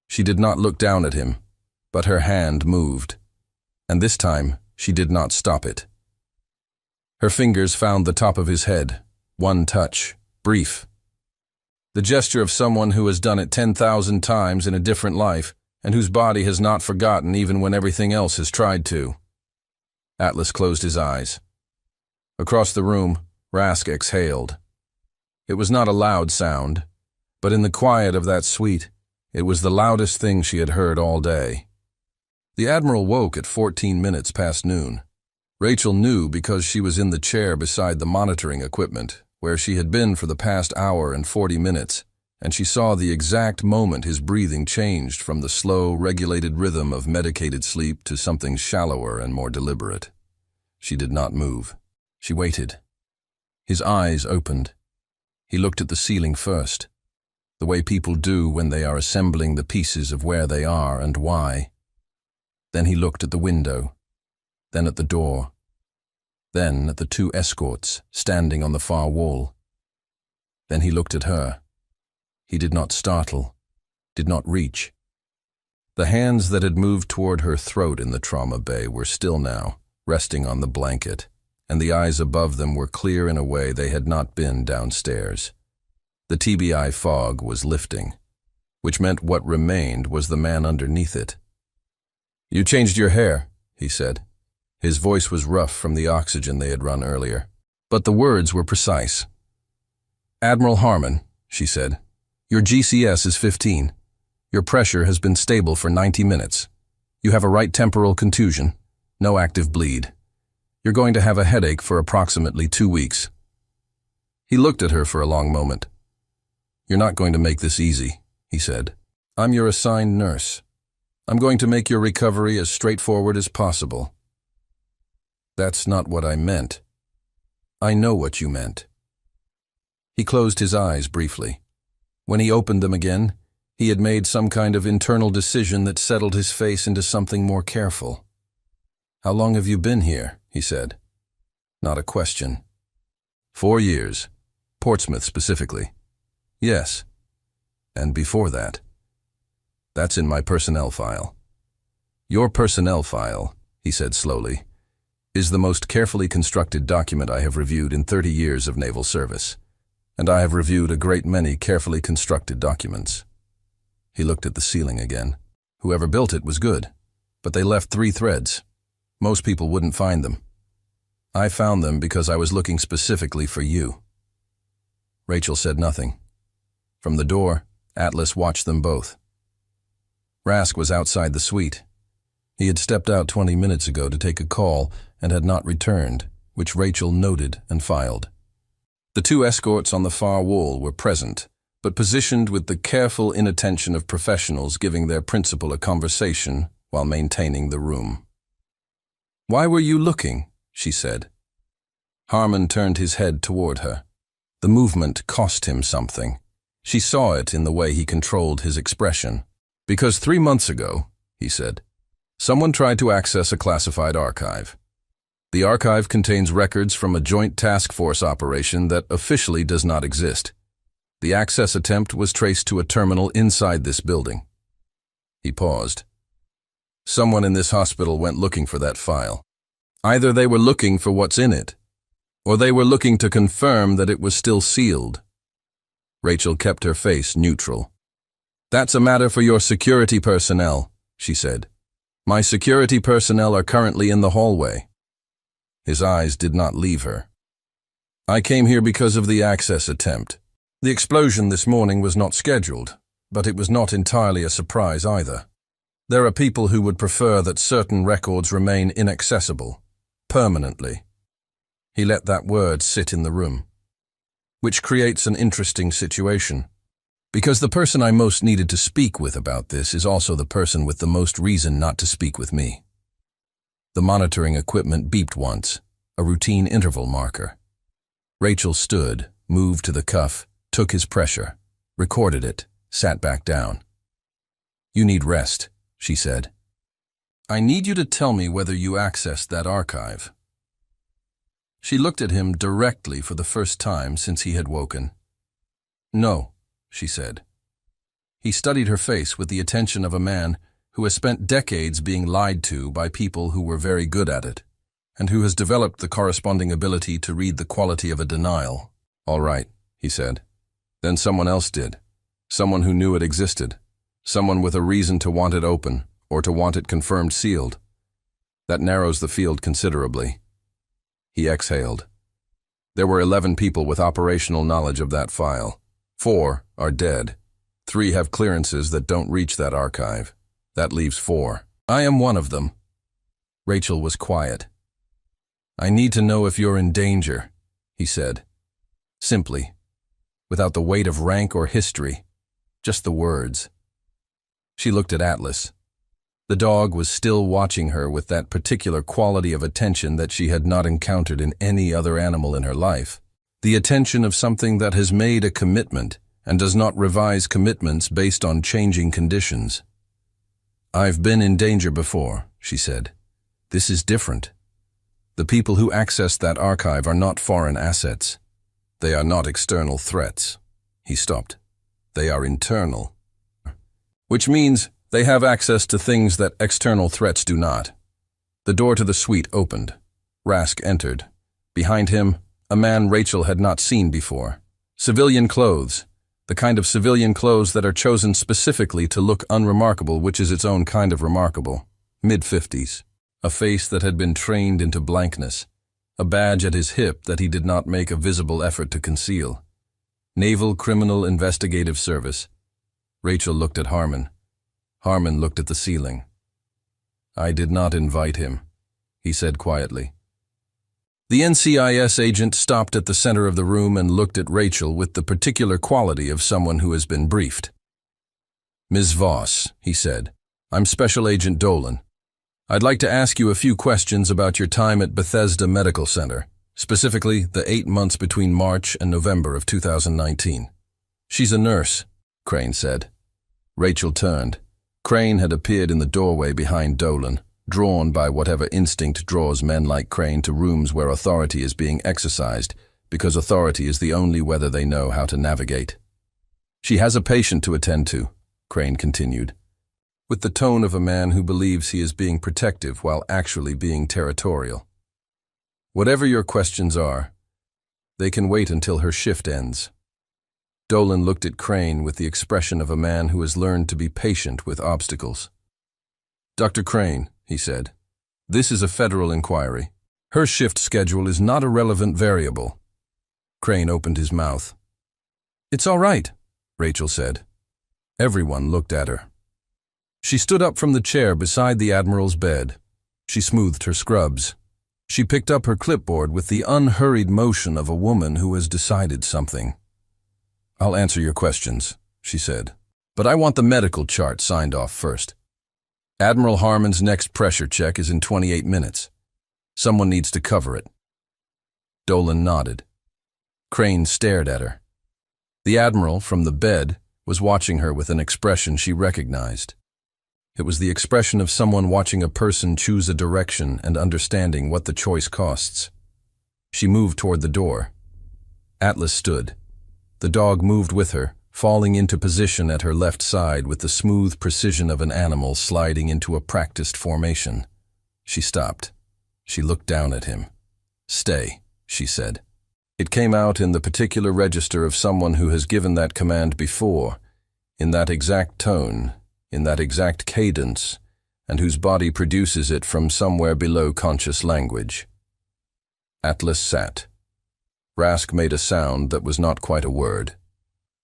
She did not look down at him, but her hand moved, and this time she did not stop it. Her fingers found the top of his head, one touch, brief. The gesture of someone who has done it 10,000 times in a different life, and whose body has not forgotten even when everything else has tried to. Atlas closed his eyes. Across the room, Rask exhaled. It was not a loud sound, but in the quiet of that suite, it was the loudest thing she had heard all day. The Admiral woke at 14 minutes past noon. Rachel knew because she was in the chair beside the monitoring equipment, where she had been for the past hour and 40 minutes, and she saw the exact moment his breathing changed from the slow, regulated rhythm of medicated sleep to something shallower and more deliberate. She did not move. She waited. His eyes opened. He looked at the ceiling first, the way people do when they are assembling the pieces of where they are and why. Then he looked at the window, then at the door, then at the 2 escorts standing on the far wall. Then he looked at her. He did not startle, did not reach. The hands that had moved toward her throat in the trauma bay were still now, resting on the blanket, and the eyes above them were clear in a way they had not been downstairs. The TBI fog was lifting, which meant what remained was the man underneath it. "You changed your hair," he said. His voice was rough from the oxygen they had run earlier, but the words were precise. "Admiral Harmon," she said, "your GCS is 15. Your pressure has been stable for 90 minutes. You have a right temporal contusion, no active bleed. You're going to have a headache for approximately 2 weeks." He looked at her for a long moment. "You're not going to make this easy," he said. "I'm your assigned nurse. I'm going to make your recovery as straightforward as possible." "That's not what I meant." "I know what you meant." He closed his eyes briefly. When he opened them again, he had made some kind of internal decision that settled his face into something more careful. "How long have you been here?" he said. Not a question. 4 years. Portsmouth specifically. "Yes. And before that?" "That's in my personnel file." "Your personnel file," he said slowly, "is the most carefully constructed document I have reviewed in 30 years of naval service, and I have reviewed a great many carefully constructed documents." He looked at the ceiling again. Whoever built it was good, but they left 3 threads. Most people wouldn't find them. I found them because I was looking specifically for you. Rachel said nothing. From the door, Atlas watched them both. Rask was outside the suite. He had stepped out 20 minutes ago to take a call and had not returned, which Rachel noted and filed. The two escorts on the far wall were present, but positioned with the careful inattention of professionals giving their principal a conversation while maintaining the room. "Why were you looking?" she said. Harmon turned his head toward her. The movement cost him something. She saw it in the way he controlled his expression. "Because 3 months ago," he said, "someone tried to access a classified archive. The archive contains records from a joint task force operation that officially does not exist. The access attempt was traced to a terminal inside this building." He paused. "Someone in this hospital went looking for that file. Either they were looking for what's in it, or they were looking to confirm that it was still sealed." Rachel kept her face neutral. "That's a matter for your security personnel," she said. "My security personnel are currently in the hallway." His eyes did not leave her. "I came here because of the access attempt. The explosion this morning was not scheduled, but it was not entirely a surprise either. There are people who would prefer that certain records remain inaccessible, permanently." He let that word sit in the room. "Which creates an interesting situation. Because the person I most needed to speak with about this is also the person with the most reason not to speak with me." The monitoring equipment beeped once, a routine interval marker. Rachel stood, moved to the cuff, took his pressure, recorded it, sat back down. "You need rest," she said. "I need you to tell me whether you accessed that archive." She looked at him directly for the first time since he had woken. "No," she said. He studied her face with the attention of a man who has spent decades being lied to by people who were very good at it, and who has developed the corresponding ability to read the quality of a denial. "All right," he said. "Then someone else did. Someone who knew it existed. Someone with a reason to want it open, or to want it confirmed sealed. That narrows the field considerably." He exhaled. "There were 11 people with operational knowledge of that file. 4 are dead. 3 have clearances that don't reach that archive. That leaves 4. I am one of them." Rachel was quiet. "I need to know if you're in danger," he said. Simply, without the weight of rank or history, just the words. She looked at Atlas. The dog was still watching her with that particular quality of attention that she had not encountered in any other animal in her life. The attention of something that has made a commitment and does not revise commitments based on changing conditions. "I've been in danger before," she said. "This is different. The people who access that archive are not foreign assets. They are not external threats." He stopped. "They are internal. Which means they have access to things that external threats do not." The door to the suite opened. Rask entered. Behind him, a man Rachel had not seen before. Civilian clothes. The kind of civilian clothes that are chosen specifically to look unremarkable, which is its own kind of remarkable. Mid-50s. A face that had been trained into blankness. A badge at his hip that he did not make a visible effort to conceal. Naval Criminal Investigative Service. Rachel looked at Harmon. Harmon looked at the ceiling. "I did not invite him," he said quietly. The NCIS agent stopped at the center of the room and looked at Rachel with the particular quality of someone who has been briefed. "Ms. Voss," he said, "I'm Special Agent Dolan. I'd like to ask you a few questions about your time at Bethesda Medical Center, specifically the 8 months between March and November of 2019. "She's a nurse," Crane said. Rachel turned. Crane had appeared in the doorway behind Dolan, drawn by whatever instinct draws men like Crane to rooms where authority is being exercised, because authority is the only weather they know how to navigate. "She has a patient to attend to," Crane continued, with the tone of a man who believes he is being protective while actually being territorial. "Whatever your questions are, they can wait until her shift ends." Dolan looked at Crane with the expression of a man who has learned to be patient with obstacles. "Dr. Crane," he said, "this is a federal inquiry. Her shift schedule is not a relevant variable. Crane opened his mouth. It's all right, Rachel said. Everyone looked at her. She stood up from the chair beside the Admiral's bed. She smoothed her scrubs. She picked up her clipboard with the unhurried motion of a woman who has decided something. I'll answer your questions, she said, but I want the medical chart signed off first. Admiral Harmon's next pressure check is in 28 minutes. Someone needs to cover it. Dolan nodded. Crane stared at her. The Admiral, from the bed, was watching her with an expression she recognized. It was the expression of someone watching a person choose a direction and understanding what the choice costs. She moved toward the door. Atlas stood. The dog moved with her, falling into position at her left side with the smooth precision of an animal sliding into a practiced formation. She stopped. She looked down at him. Stay, she said. It came out in the particular register of someone who has given that command before, in that exact tone, in that exact cadence, and whose body produces it from somewhere below conscious language. Atlas sat. Rask made a sound that was not quite a word.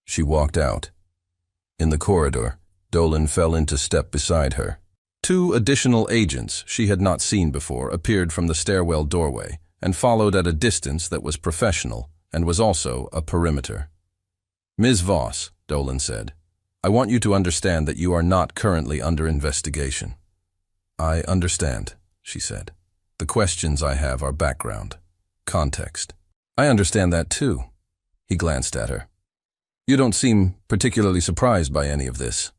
She walked out. In the corridor, Dolan fell into step beside her. 2 additional agents she had not seen before appeared from the stairwell doorway and followed at a distance that was professional and was also a perimeter. Ms. Voss, Dolan said, I want you to understand that you are not currently under investigation. I understand, she said. The questions I have are background, context. I understand that too. He glanced at her. You don't seem particularly surprised by any of this.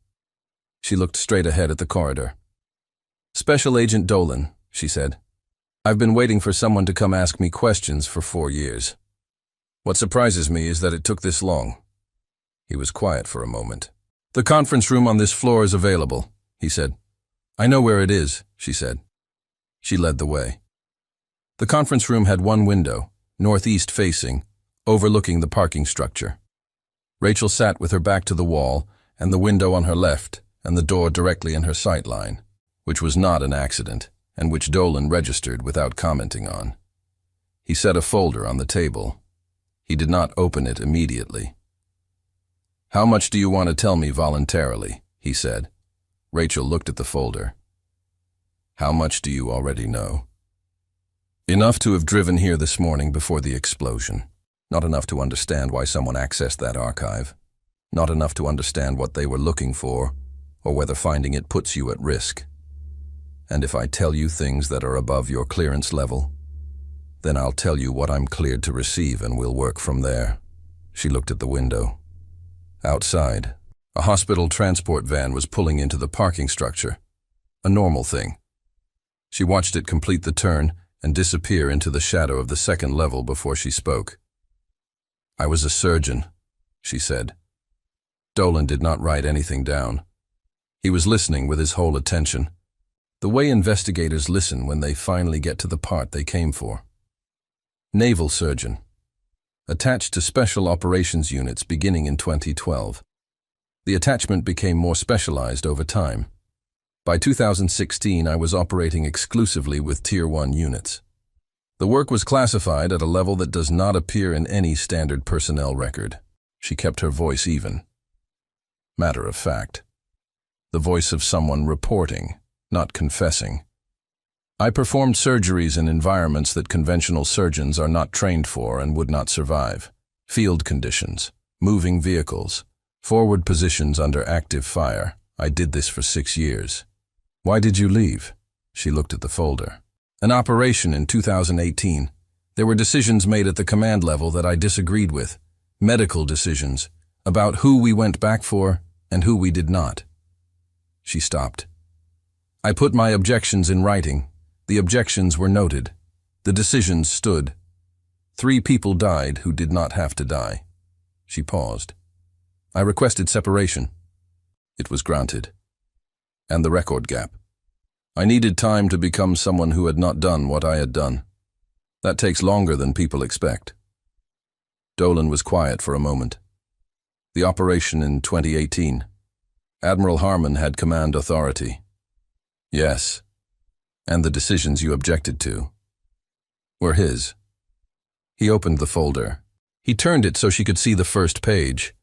She looked straight ahead at the corridor. Special Agent Dolan, she said. I've been waiting for someone to come ask me questions for 4 years. What surprises me is that it took this long. He was quiet for a moment. The conference room on this floor is available, he said. I know where it is, she said. She led the way. The conference room had one window, northeast facing, overlooking the parking structure. Rachel sat with her back to the wall and the window on her left and the door directly in her sight line, which was not an accident and which Dolan registered without commenting on. He set a folder on the table. He did not open it immediately. How much do you want to tell me voluntarily? He said. Rachel looked at the folder. How much do you already know? Enough to have driven here this morning before the explosion. Not enough to understand why someone accessed that archive. Not enough to understand what they were looking for, or whether finding it puts you at risk. And if I tell you things that are above your clearance level, then I'll tell you what I'm cleared to receive and we'll work from there. She looked at the window. Outside, a hospital transport van was pulling into the parking structure. A normal thing. She watched it complete the turn and disappear into the shadow of the second level before she spoke. I was a surgeon, she said. Dolan did not write anything down. He was listening with his whole attention. The way investigators listen when they finally get to the part they came for. Naval surgeon. Attached to special operations units beginning in 2012. The attachment became more specialized over time. By 2016, I was operating exclusively with Tier 1 units. The work was classified at a level that does not appear in any standard personnel record. She kept her voice even. Matter of fact. The voice of someone reporting, not confessing. I performed surgeries in environments that conventional surgeons are not trained for and would not survive. Field conditions, moving vehicles, forward positions under active fire. I did this for 6 years. Why did you leave? She looked at the folder. An operation in 2018. There were decisions made at the command level that I disagreed with. Medical decisions, about who we went back for and who we did not. She stopped. I put my objections in writing. The objections were noted. The decisions stood. 3 people died who did not have to die. She paused. I requested separation. It was granted. And the record gap. I needed time to become someone who had not done what I had done. That takes longer than people expect. Dolan was quiet for a moment. The operation in 2018. Admiral Harmon had command authority. Yes. And the decisions you objected to. were his. He opened the folder. He turned it so she could see the first page.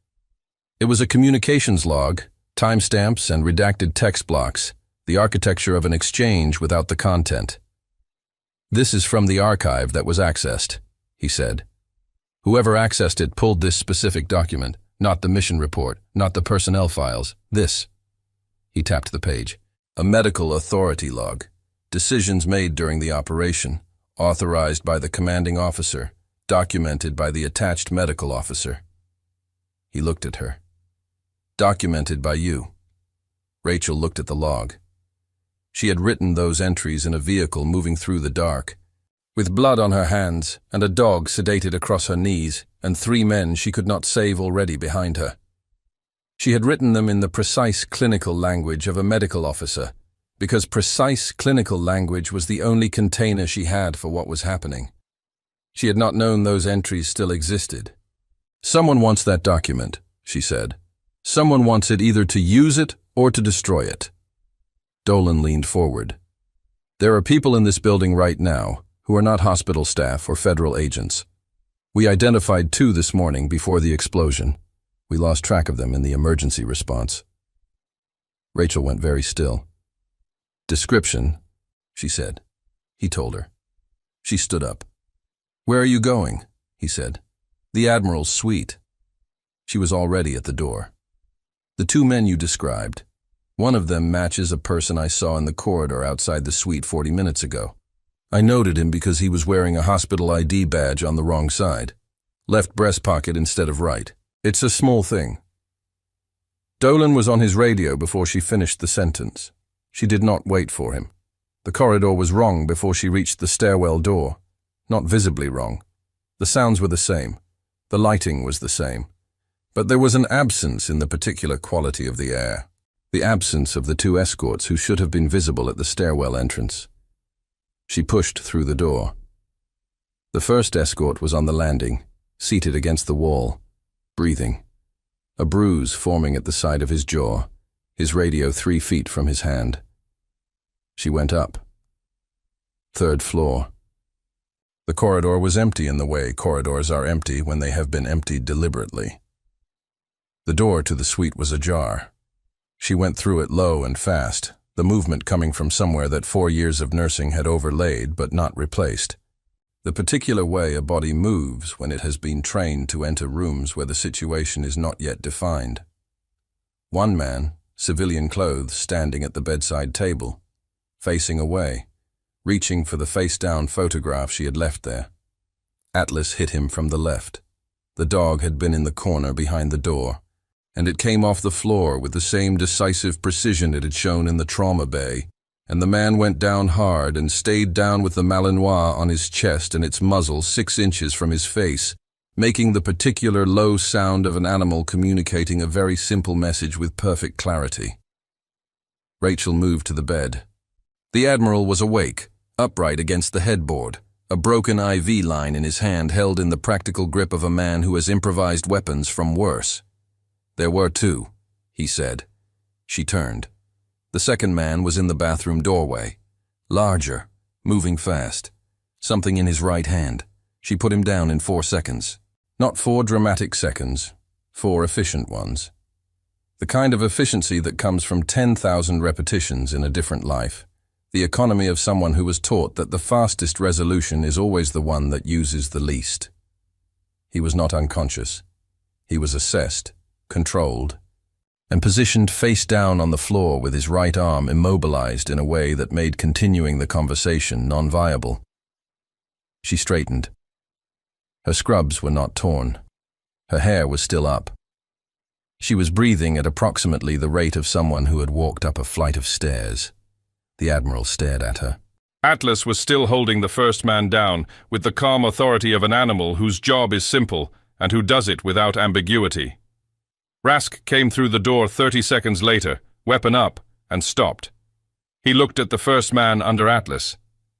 It was a communications log, timestamps and redacted text blocks, the architecture of an exchange without the content. "This is from the archive that was accessed," he said. "Whoever accessed it pulled this specific document, not the mission report, not the personnel files. This." He tapped the page. "A medical authority log. Decisions made during the operation, authorized by the commanding officer, documented by the attached medical officer." He looked at her. "Documented by you." Rachel looked at the log. She had written those entries in a vehicle moving through the dark, with blood on her hands and a dog sedated across her knees and 3 men she could not save already behind her. She had written them in the precise clinical language of a medical officer, because precise clinical language was the only container she had for what was happening. She had not known those entries still existed. "Someone wants that document," she said. "Someone wants it either to use it or to destroy it." Dolan leaned forward. "There are people in this building right now who are not hospital staff or federal agents. We identified 2 this morning before the explosion. We lost track of them in the emergency response." Rachel went very still. "Description," she said. He told her. She stood up. "Where are you going?" he said. "The Admiral's suite." She was already at the door. "The 2 men you described. One of them matches a person I saw in the corridor outside the suite 40 minutes ago. I noted him because he was wearing a hospital ID badge on the wrong side. Left breast pocket instead of right. It's a small thing." Dolan was on his radio before she finished the sentence. She did not wait for him. The corridor was wrong before she reached the stairwell door. Not visibly wrong. The sounds were the same. The lighting was the same. But there was an absence in the particular quality of the air. The absence of the 2 escorts who should have been visible at the stairwell entrance. She pushed through the door. The first escort was on the landing, seated against the wall, breathing. A bruise forming at the side of his jaw, his radio 3 feet from his hand. She went up. 3rd floor. The corridor was empty in the way corridors are empty when they have been emptied deliberately. The door to the suite was ajar. She went through it low and fast, the movement coming from somewhere that 4 years of nursing had overlaid but not replaced. The particular way a body moves when it has been trained to enter rooms where the situation is not yet defined. One man, civilian clothes, standing at the bedside table, facing away, reaching for the face-down photograph she had left there. Atlas hit him from the left. The dog had been in the corner behind the door, and it came off the floor with the same decisive precision it had shown in the trauma bay, and the man went down hard and stayed down with the Malinois on his chest and its muzzle 6 inches from his face, making the particular low sound of an animal communicating a very simple message with perfect clarity. Rachel moved to the bed. The Admiral was awake, upright against the headboard, a broken IV line in his hand held in the practical grip of a man who has improvised weapons from worse. "There were 2, he said. She turned. The second man was in the bathroom doorway, larger, moving fast, something in his right hand. She put him down in 4 seconds. Not 4 dramatic seconds, 4 efficient ones. The kind of efficiency that comes from 10,000 repetitions in a different life. The economy of someone who was taught that the fastest resolution is always the one that uses the least. He was not unconscious. He was assessed, controlled, and positioned face down on the floor with his right arm immobilized in a way that made continuing the conversation non-viable. She straightened. Her scrubs were not torn. Her hair was still up. She was breathing at approximately the rate of someone who had walked up a flight of stairs. The Admiral stared at her. Atlas was still holding the first man down with the calm authority of an animal whose job is simple and who does it without ambiguity. Rask came through the door 30 seconds later, weapon up, and stopped. He looked at the first man under Atlas.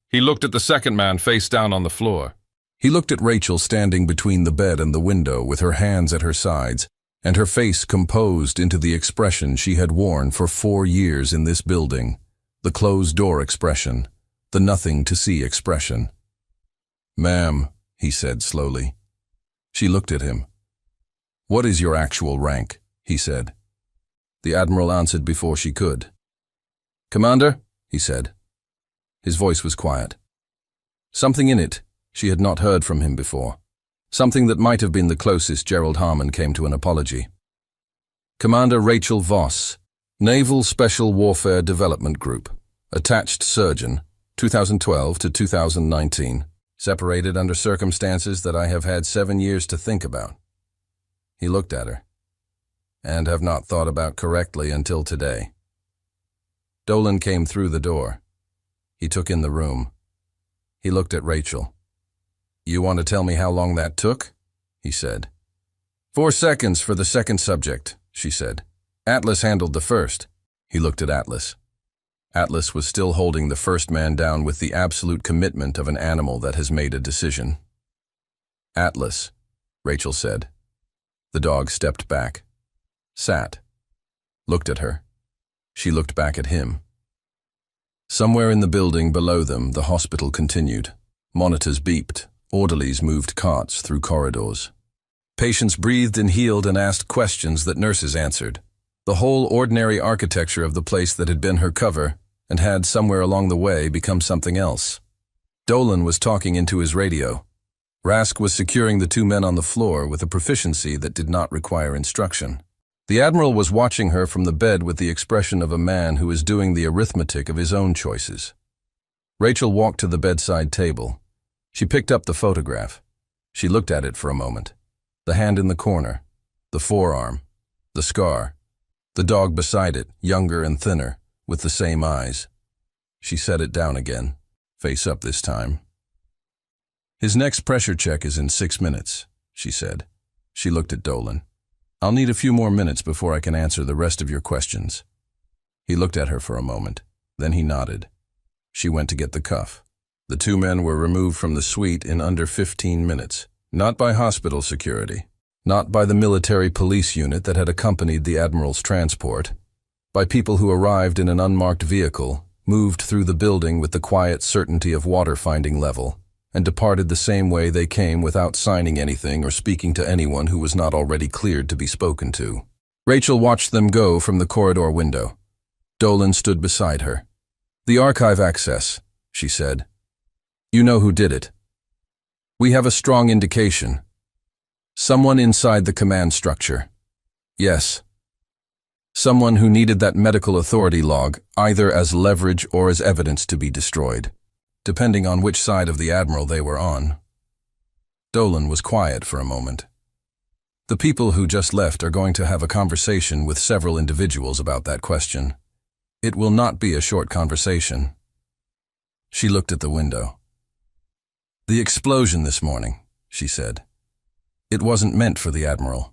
He looked at the second man face down on the floor. He looked at Rachel standing between the bed and the window with her hands at her sides, and her face composed into the expression she had worn for 4 years in this building, the closed-door expression, the nothing-to-see expression. Ma'am, he said slowly. She looked at him. What is your actual rank? He said. The Admiral answered before she could. Commander, he said. His voice was quiet. Something in it she had not heard from him before. Something that might have been the closest Gerald Harmon came to an apology. Commander Rachel Voss, Naval Special Warfare Development Group, Attached Surgeon, 2012 to 2019, separated under circumstances that I have had 7 years to think about. He looked at her, and have not thought about correctly until today. Dolan came through the door. He took in the room. He looked at Rachel. You want to tell me how long that took? He said. 4 seconds for the second subject, she said. Atlas handled the first. He looked at Atlas. Atlas was still holding the first man down with the absolute commitment of an animal that has made a decision. Atlas, Rachel said. The dog stepped back, sat, looked at her. She looked back at him. Somewhere in the building below them, the hospital continued. Monitors beeped. Orderlies moved carts through corridors. Patients breathed and healed and asked questions that nurses answered. The whole ordinary architecture of the place that had been her cover and had, somewhere along the way, become something else. Dolan was talking into his radio. Rask was securing the 2 men on the floor with a proficiency that did not require instruction. The Admiral was watching her from the bed with the expression of a man who is doing the arithmetic of his own choices. Rachel walked to the bedside table. She picked up the photograph. She looked at it for a moment. The hand in the corner, the forearm, the scar, the dog beside it, younger and thinner, with the same eyes. She set it down again, face up this time. His next pressure check is in 6 minutes, she said. She looked at Dolan. I'll need a few more minutes before I can answer the rest of your questions. He looked at her for a moment, then he nodded. She went to get the cuff. The 2 men were removed from the suite in under 15 minutes, not by hospital security, not by the military police unit that had accompanied the Admiral's transport, by people who arrived in an unmarked vehicle, moved through the building with the quiet certainty of water-finding level, and departed the same way they came without signing anything or speaking to anyone who was not already cleared to be spoken to. Rachel watched them go from the corridor window. Dolan stood beside her. The archive access, she said. You know who did it. We have a strong indication. Someone inside the command structure. Yes. Someone who needed that medical authority log, either as leverage or as evidence to be destroyed, depending on which side of the Admiral they were on. Dolan was quiet for a moment. The people who just left are going to have a conversation with several individuals about that question. It will not be a short conversation. She looked at the window. The explosion this morning, she said. It wasn't meant for the Admiral.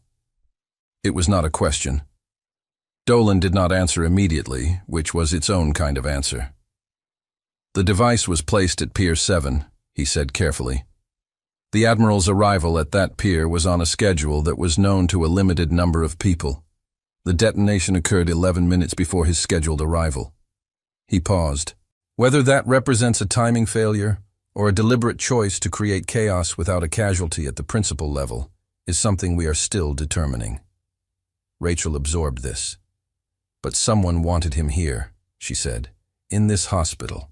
It was not a question. Dolan did not answer immediately, which was its own kind of answer. The device was placed at Pier 7, he said carefully. The Admiral's arrival at that pier was on a schedule that was known to a limited number of people. The detonation occurred 11 minutes before his scheduled arrival. He paused. Whether that represents a timing failure or a deliberate choice to create chaos without a casualty at the principal level is something we are still determining. Rachel absorbed this. But someone wanted him here, she said, in this hospital,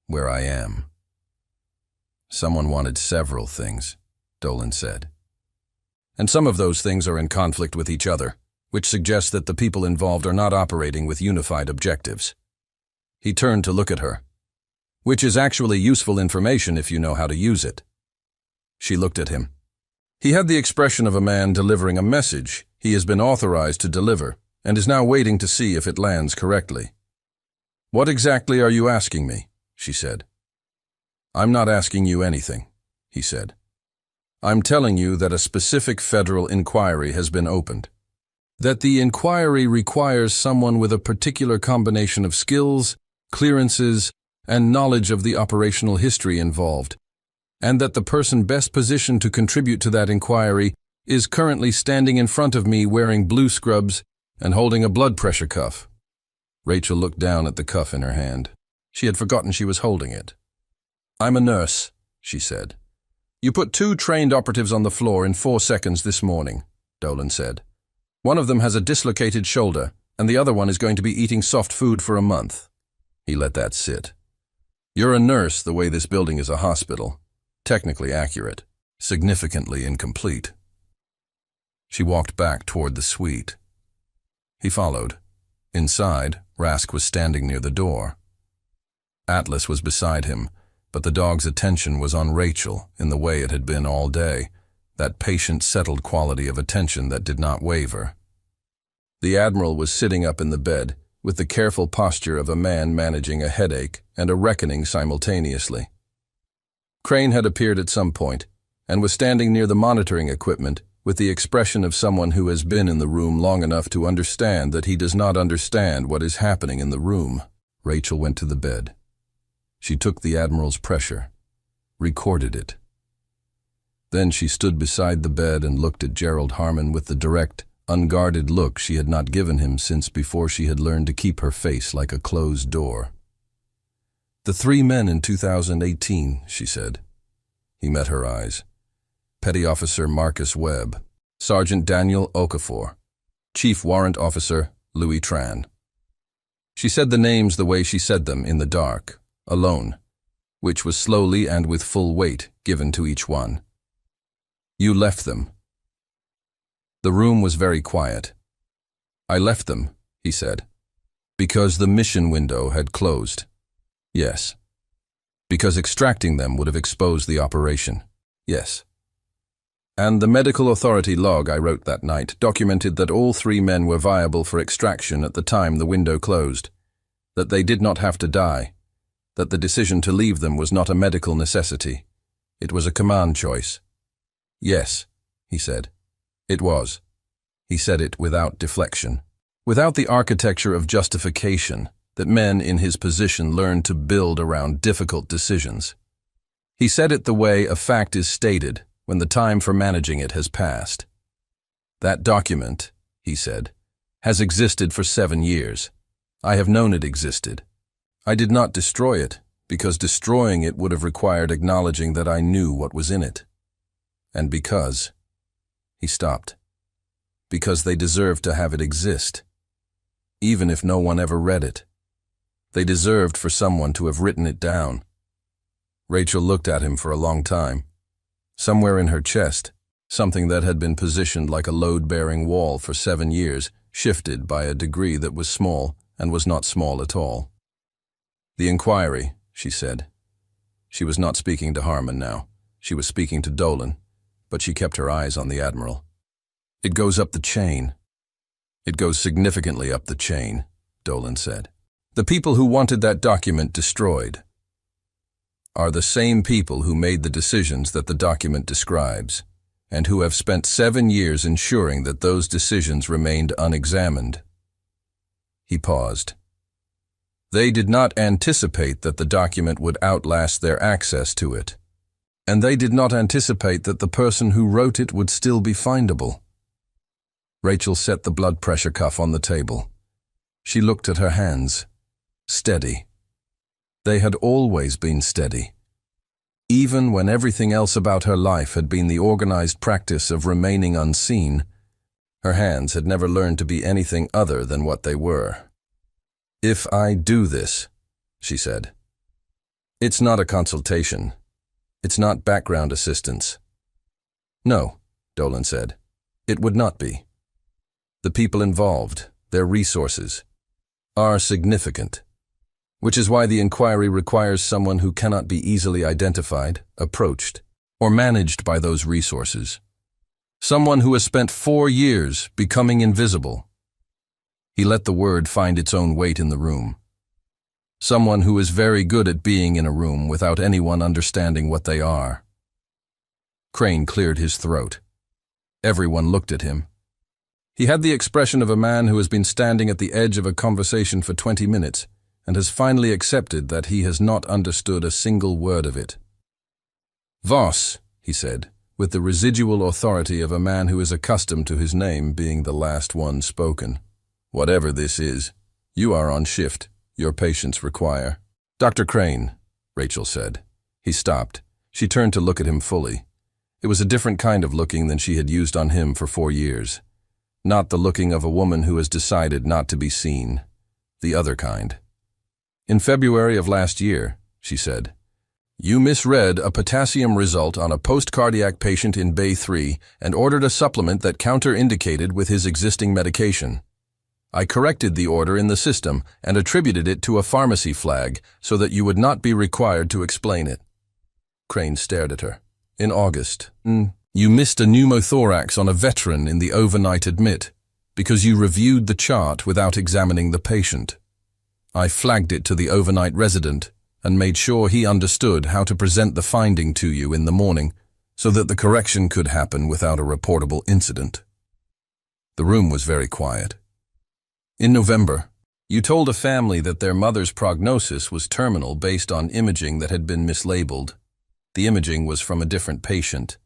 where I am. Someone wanted several things, Dolan said. And some of those things are in conflict with each other, which suggests that the people involved are not operating with unified objectives. He turned to look at her, which is actually useful information if you know how to use it. She looked at him. He had the expression of a man delivering a message he has been authorized to deliver and is now waiting to see if it lands correctly. What exactly are you asking me? She said. I'm not asking you anything, he said. I'm telling you that a specific federal inquiry has been opened. That the inquiry requires someone with a particular combination of skills, clearances, and knowledge of the operational history involved, and that the person best positioned to contribute to that inquiry is currently standing in front of me wearing blue scrubs and holding a blood pressure cuff. Rachel looked down at the cuff in her hand. She had forgotten she was holding it. I'm a nurse, she said. You put 2 trained operatives on the floor in 4 seconds this morning, Dolan said. One of them has a dislocated shoulder, and the other one is going to be eating soft food for a month. He let that sit. You're a nurse the way this building is a hospital. Technically accurate, significantly incomplete. She walked back toward the suite. He followed. Inside, Rask was standing near the door. Atlas was beside him, but the dog's attention was on Rachel in the way it had been all day, that patient, settled quality of attention that did not waver. The Admiral was sitting up in the bed, with the careful posture of a man managing a headache and a reckoning simultaneously. Crane had appeared at some point, and was standing near the monitoring equipment with the expression of someone who has been in the room long enough to understand that he does not understand what is happening in the room. Rachel went to the bed. She took the Admiral's pressure, recorded it. Then she stood beside the bed and looked at Gerald Harmon with the direct, unguarded look she had not given him since before she had learned to keep her face like a closed door. The 3 men in 2018, she said. He met her eyes. Petty Officer Marcus Webb, Sergeant Daniel Okafor, Chief Warrant Officer Louis Tran. She said the names the way she said them in the dark, alone, which was slowly and with full weight given to each one. You left them. The room was very quiet. I left them, he said, because the mission window had closed. Yes. Because extracting them would have exposed the operation. Yes. And the medical authority log I wrote that night documented that all 3 men were viable for extraction at the time the window closed, that they did not have to die, that the decision to leave them was not a medical necessity. It was a command choice. Yes, he said. It was. He said it without deflection, without the architecture of justification that men in his position learn to build around difficult decisions. He said it the way a fact is stated when the time for managing it has passed. That document, he said, has existed for 7 years. I have known it existed. I did not destroy it, because destroying it would have required acknowledging that I knew what was in it. And because, he stopped, because they deserved to have it exist, even if no one ever read it. They deserved for someone to have written it down. Rachel looked at him for a long time. Somewhere in her chest, something that had been positioned like a load-bearing wall for 7 years shifted by a degree that was small and was not small at all. The inquiry, she said. She was not speaking to Harmon now. She was speaking to Dolan, but she kept her eyes on the Admiral. It goes up the chain. It goes significantly up the chain, Dolan said. The people who wanted that document destroyed are the same people who made the decisions that the document describes, and who have spent 7 years ensuring that those decisions remained unexamined. He paused. They did not anticipate that the document would outlast their access to it, and they did not anticipate that the person who wrote it would still be findable. Rachel set the blood pressure cuff on the table. She looked at her hands. Steady. They had always been steady. Even when everything else about her life had been the organized practice of remaining unseen, her hands had never learned to be anything other than what they were. If I do this, she said. It's not a consultation. It's not background assistance. No, Dolan said. It would not be. The people involved, their resources, are significant, which is why the inquiry requires someone who cannot be easily identified, approached, or managed by those resources. Someone who has spent 4 years becoming invisible. He let the word find its own weight in the room. Someone who is very good at being in a room without anyone understanding what they are. Crane cleared his throat. Everyone looked at him. He had the expression of a man who has been standing at the edge of a conversation for 20 minutes and has finally accepted that he has not understood a single word of it. Voss, he said, with the residual authority of a man who is accustomed to his name being the last one spoken. Whatever this is, you are on shift. Your patients require. Dr. Crane, Rachel said. He stopped. She turned to look at him fully. It was a different kind of looking than she had used on him for 4 years. Not the looking of a woman who has decided not to be seen. The other kind. In February of last year, she said, "You misread a potassium result on a post-cardiac patient in Bay 3 and ordered a supplement that counter-indicated with his existing medication. I corrected the order in the system and attributed it to a pharmacy flag so that you would not be required to explain it." Crane stared at her. "In August, you missed a pneumothorax on a veteran in the overnight admit because you reviewed the chart without examining the patient. I flagged it to the overnight resident and made sure he understood how to present the finding to you in the morning so that the correction could happen without a reportable incident." The room was very quiet. "In November, you told a family that their mother's prognosis was terminal based on imaging that had been mislabeled. The imaging was from a different patient.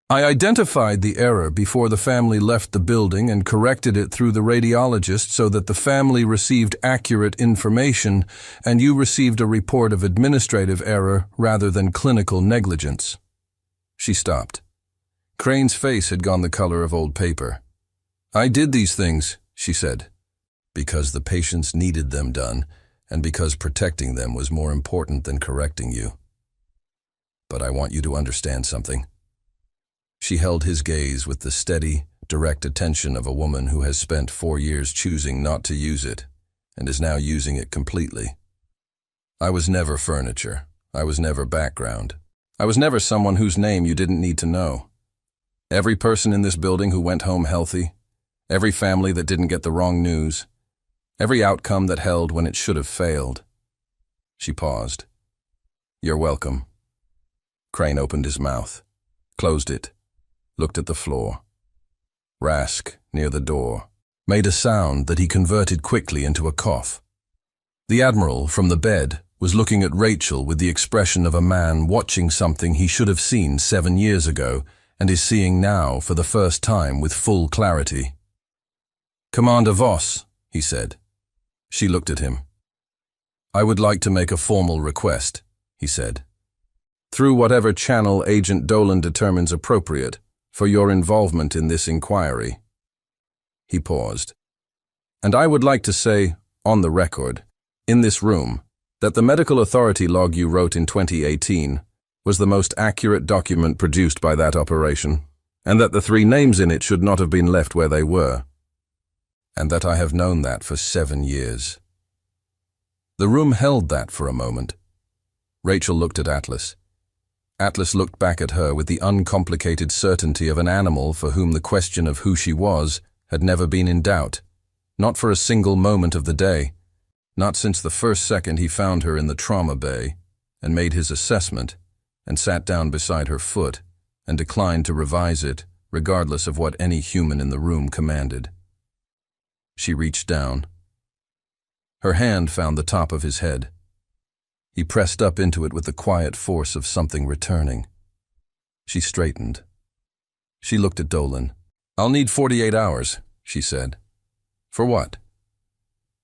I identified the error before the family left the building and corrected it through the radiologist so that the family received accurate information and you received a report of administrative error rather than clinical negligence." She stopped. Crane's face had gone the color of old paper. "I did these things," she said, "because the patients needed them done and because protecting them was more important than correcting you. But I want you to understand something." She held his gaze with the steady, direct attention of a woman who has spent 4 years choosing not to use it and is now using it completely. "I was never furniture. I was never background. I was never someone whose name you didn't need to know. Every person in this building who went home healthy, every family that didn't get the wrong news, every outcome that held when it should have failed." She paused. "You're welcome." Crane opened his mouth, closed it, looked at the floor. Rask, near the door, made a sound that he converted quickly into a cough. The Admiral, from the bed, was looking at Rachel with the expression of a man watching something he should have seen 7 years ago and is seeing now for the first time with full clarity. "Commander Voss," he said. She looked at him. "I would like to make a formal request," he said, "through whatever channel Agent Dolan determines appropriate, for your involvement in this inquiry." He paused. "And I would like to say, on the record, in this room, that the medical authority log you wrote in 2018 was the most accurate document produced by that operation, and that the 3 names in it should not have been left where they were, and that I have known that for 7 years." The room held that for a moment. Rachel looked at Atlas. Atlas looked back at her with the uncomplicated certainty of an animal for whom the question of who she was had never been in doubt, not for a single moment of the day, not since the first second he found her in the trauma bay and made his assessment and sat down beside her foot and declined to revise it regardless of what any human in the room commanded. She reached down. Her hand found the top of his head. He pressed up into it with the quiet force of something returning. She straightened. She looked at Dolan. "I'll need 48 hours, she said. "For what?"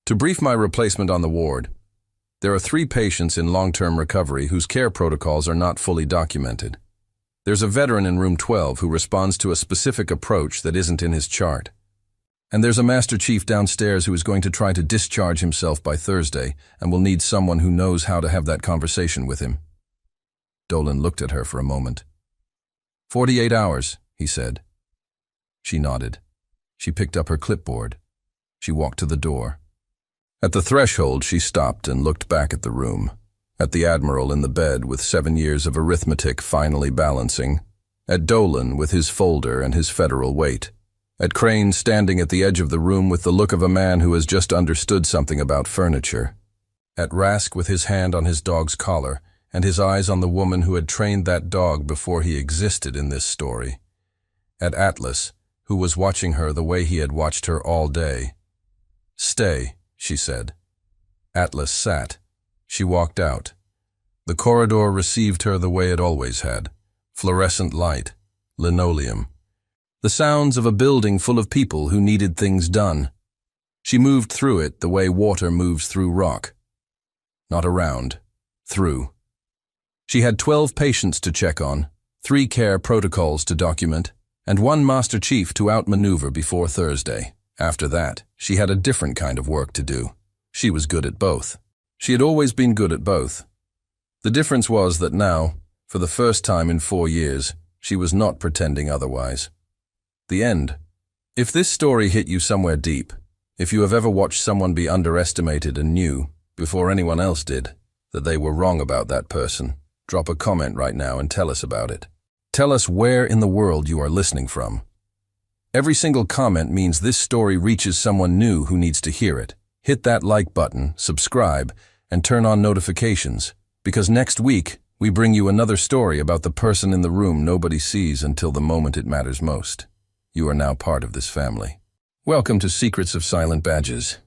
"To brief my replacement on the ward. There are 3 patients in long-term recovery whose care protocols are not fully documented. There's a veteran in room 12 who responds to a specific approach that isn't in his chart. And there's a Master Chief downstairs who is going to try to discharge himself by Thursday and will need someone who knows how to have that conversation with him." Dolan looked at her for a moment. 48 hours, he said. She nodded. She picked up her clipboard. She walked to the door. At the threshold, she stopped and looked back at the room, at the Admiral in the bed with 7 years of arithmetic finally balancing, at Dolan with his folder and his federal weight, at Crane standing at the edge of the room with the look of a man who has just understood something about furniture, at Rask with his hand on his dog's collar and his eyes on the woman who had trained that dog before he existed in this story, at Atlas, who was watching her the way he had watched her all day. "Stay," she said. Atlas sat. She walked out. The corridor received her the way it always had. Fluorescent light, linoleum. The sounds of a building full of people who needed things done. She moved through it the way water moves through rock. Not around, through. She had 12 patients to check on, 3 care protocols to document, and 1 Master Chief to outmaneuver before Thursday. After that, she had a different kind of work to do. She was good at both. She had always been good at both. The difference was that now, for the first time in 4 years, she was not pretending otherwise. The end. If this story hit you somewhere deep, if you have ever watched someone be underestimated and knew, before anyone else did, that they were wrong about that person, drop a comment right now and tell us about it. Tell us where in the world you are listening from. Every single comment means this story reaches someone new who needs to hear it. Hit that like button, subscribe, and turn on notifications, because next week we bring you another story about the person in the room nobody sees until the moment it matters most. You are now part of this family. Welcome to Secrets of Silent Badges.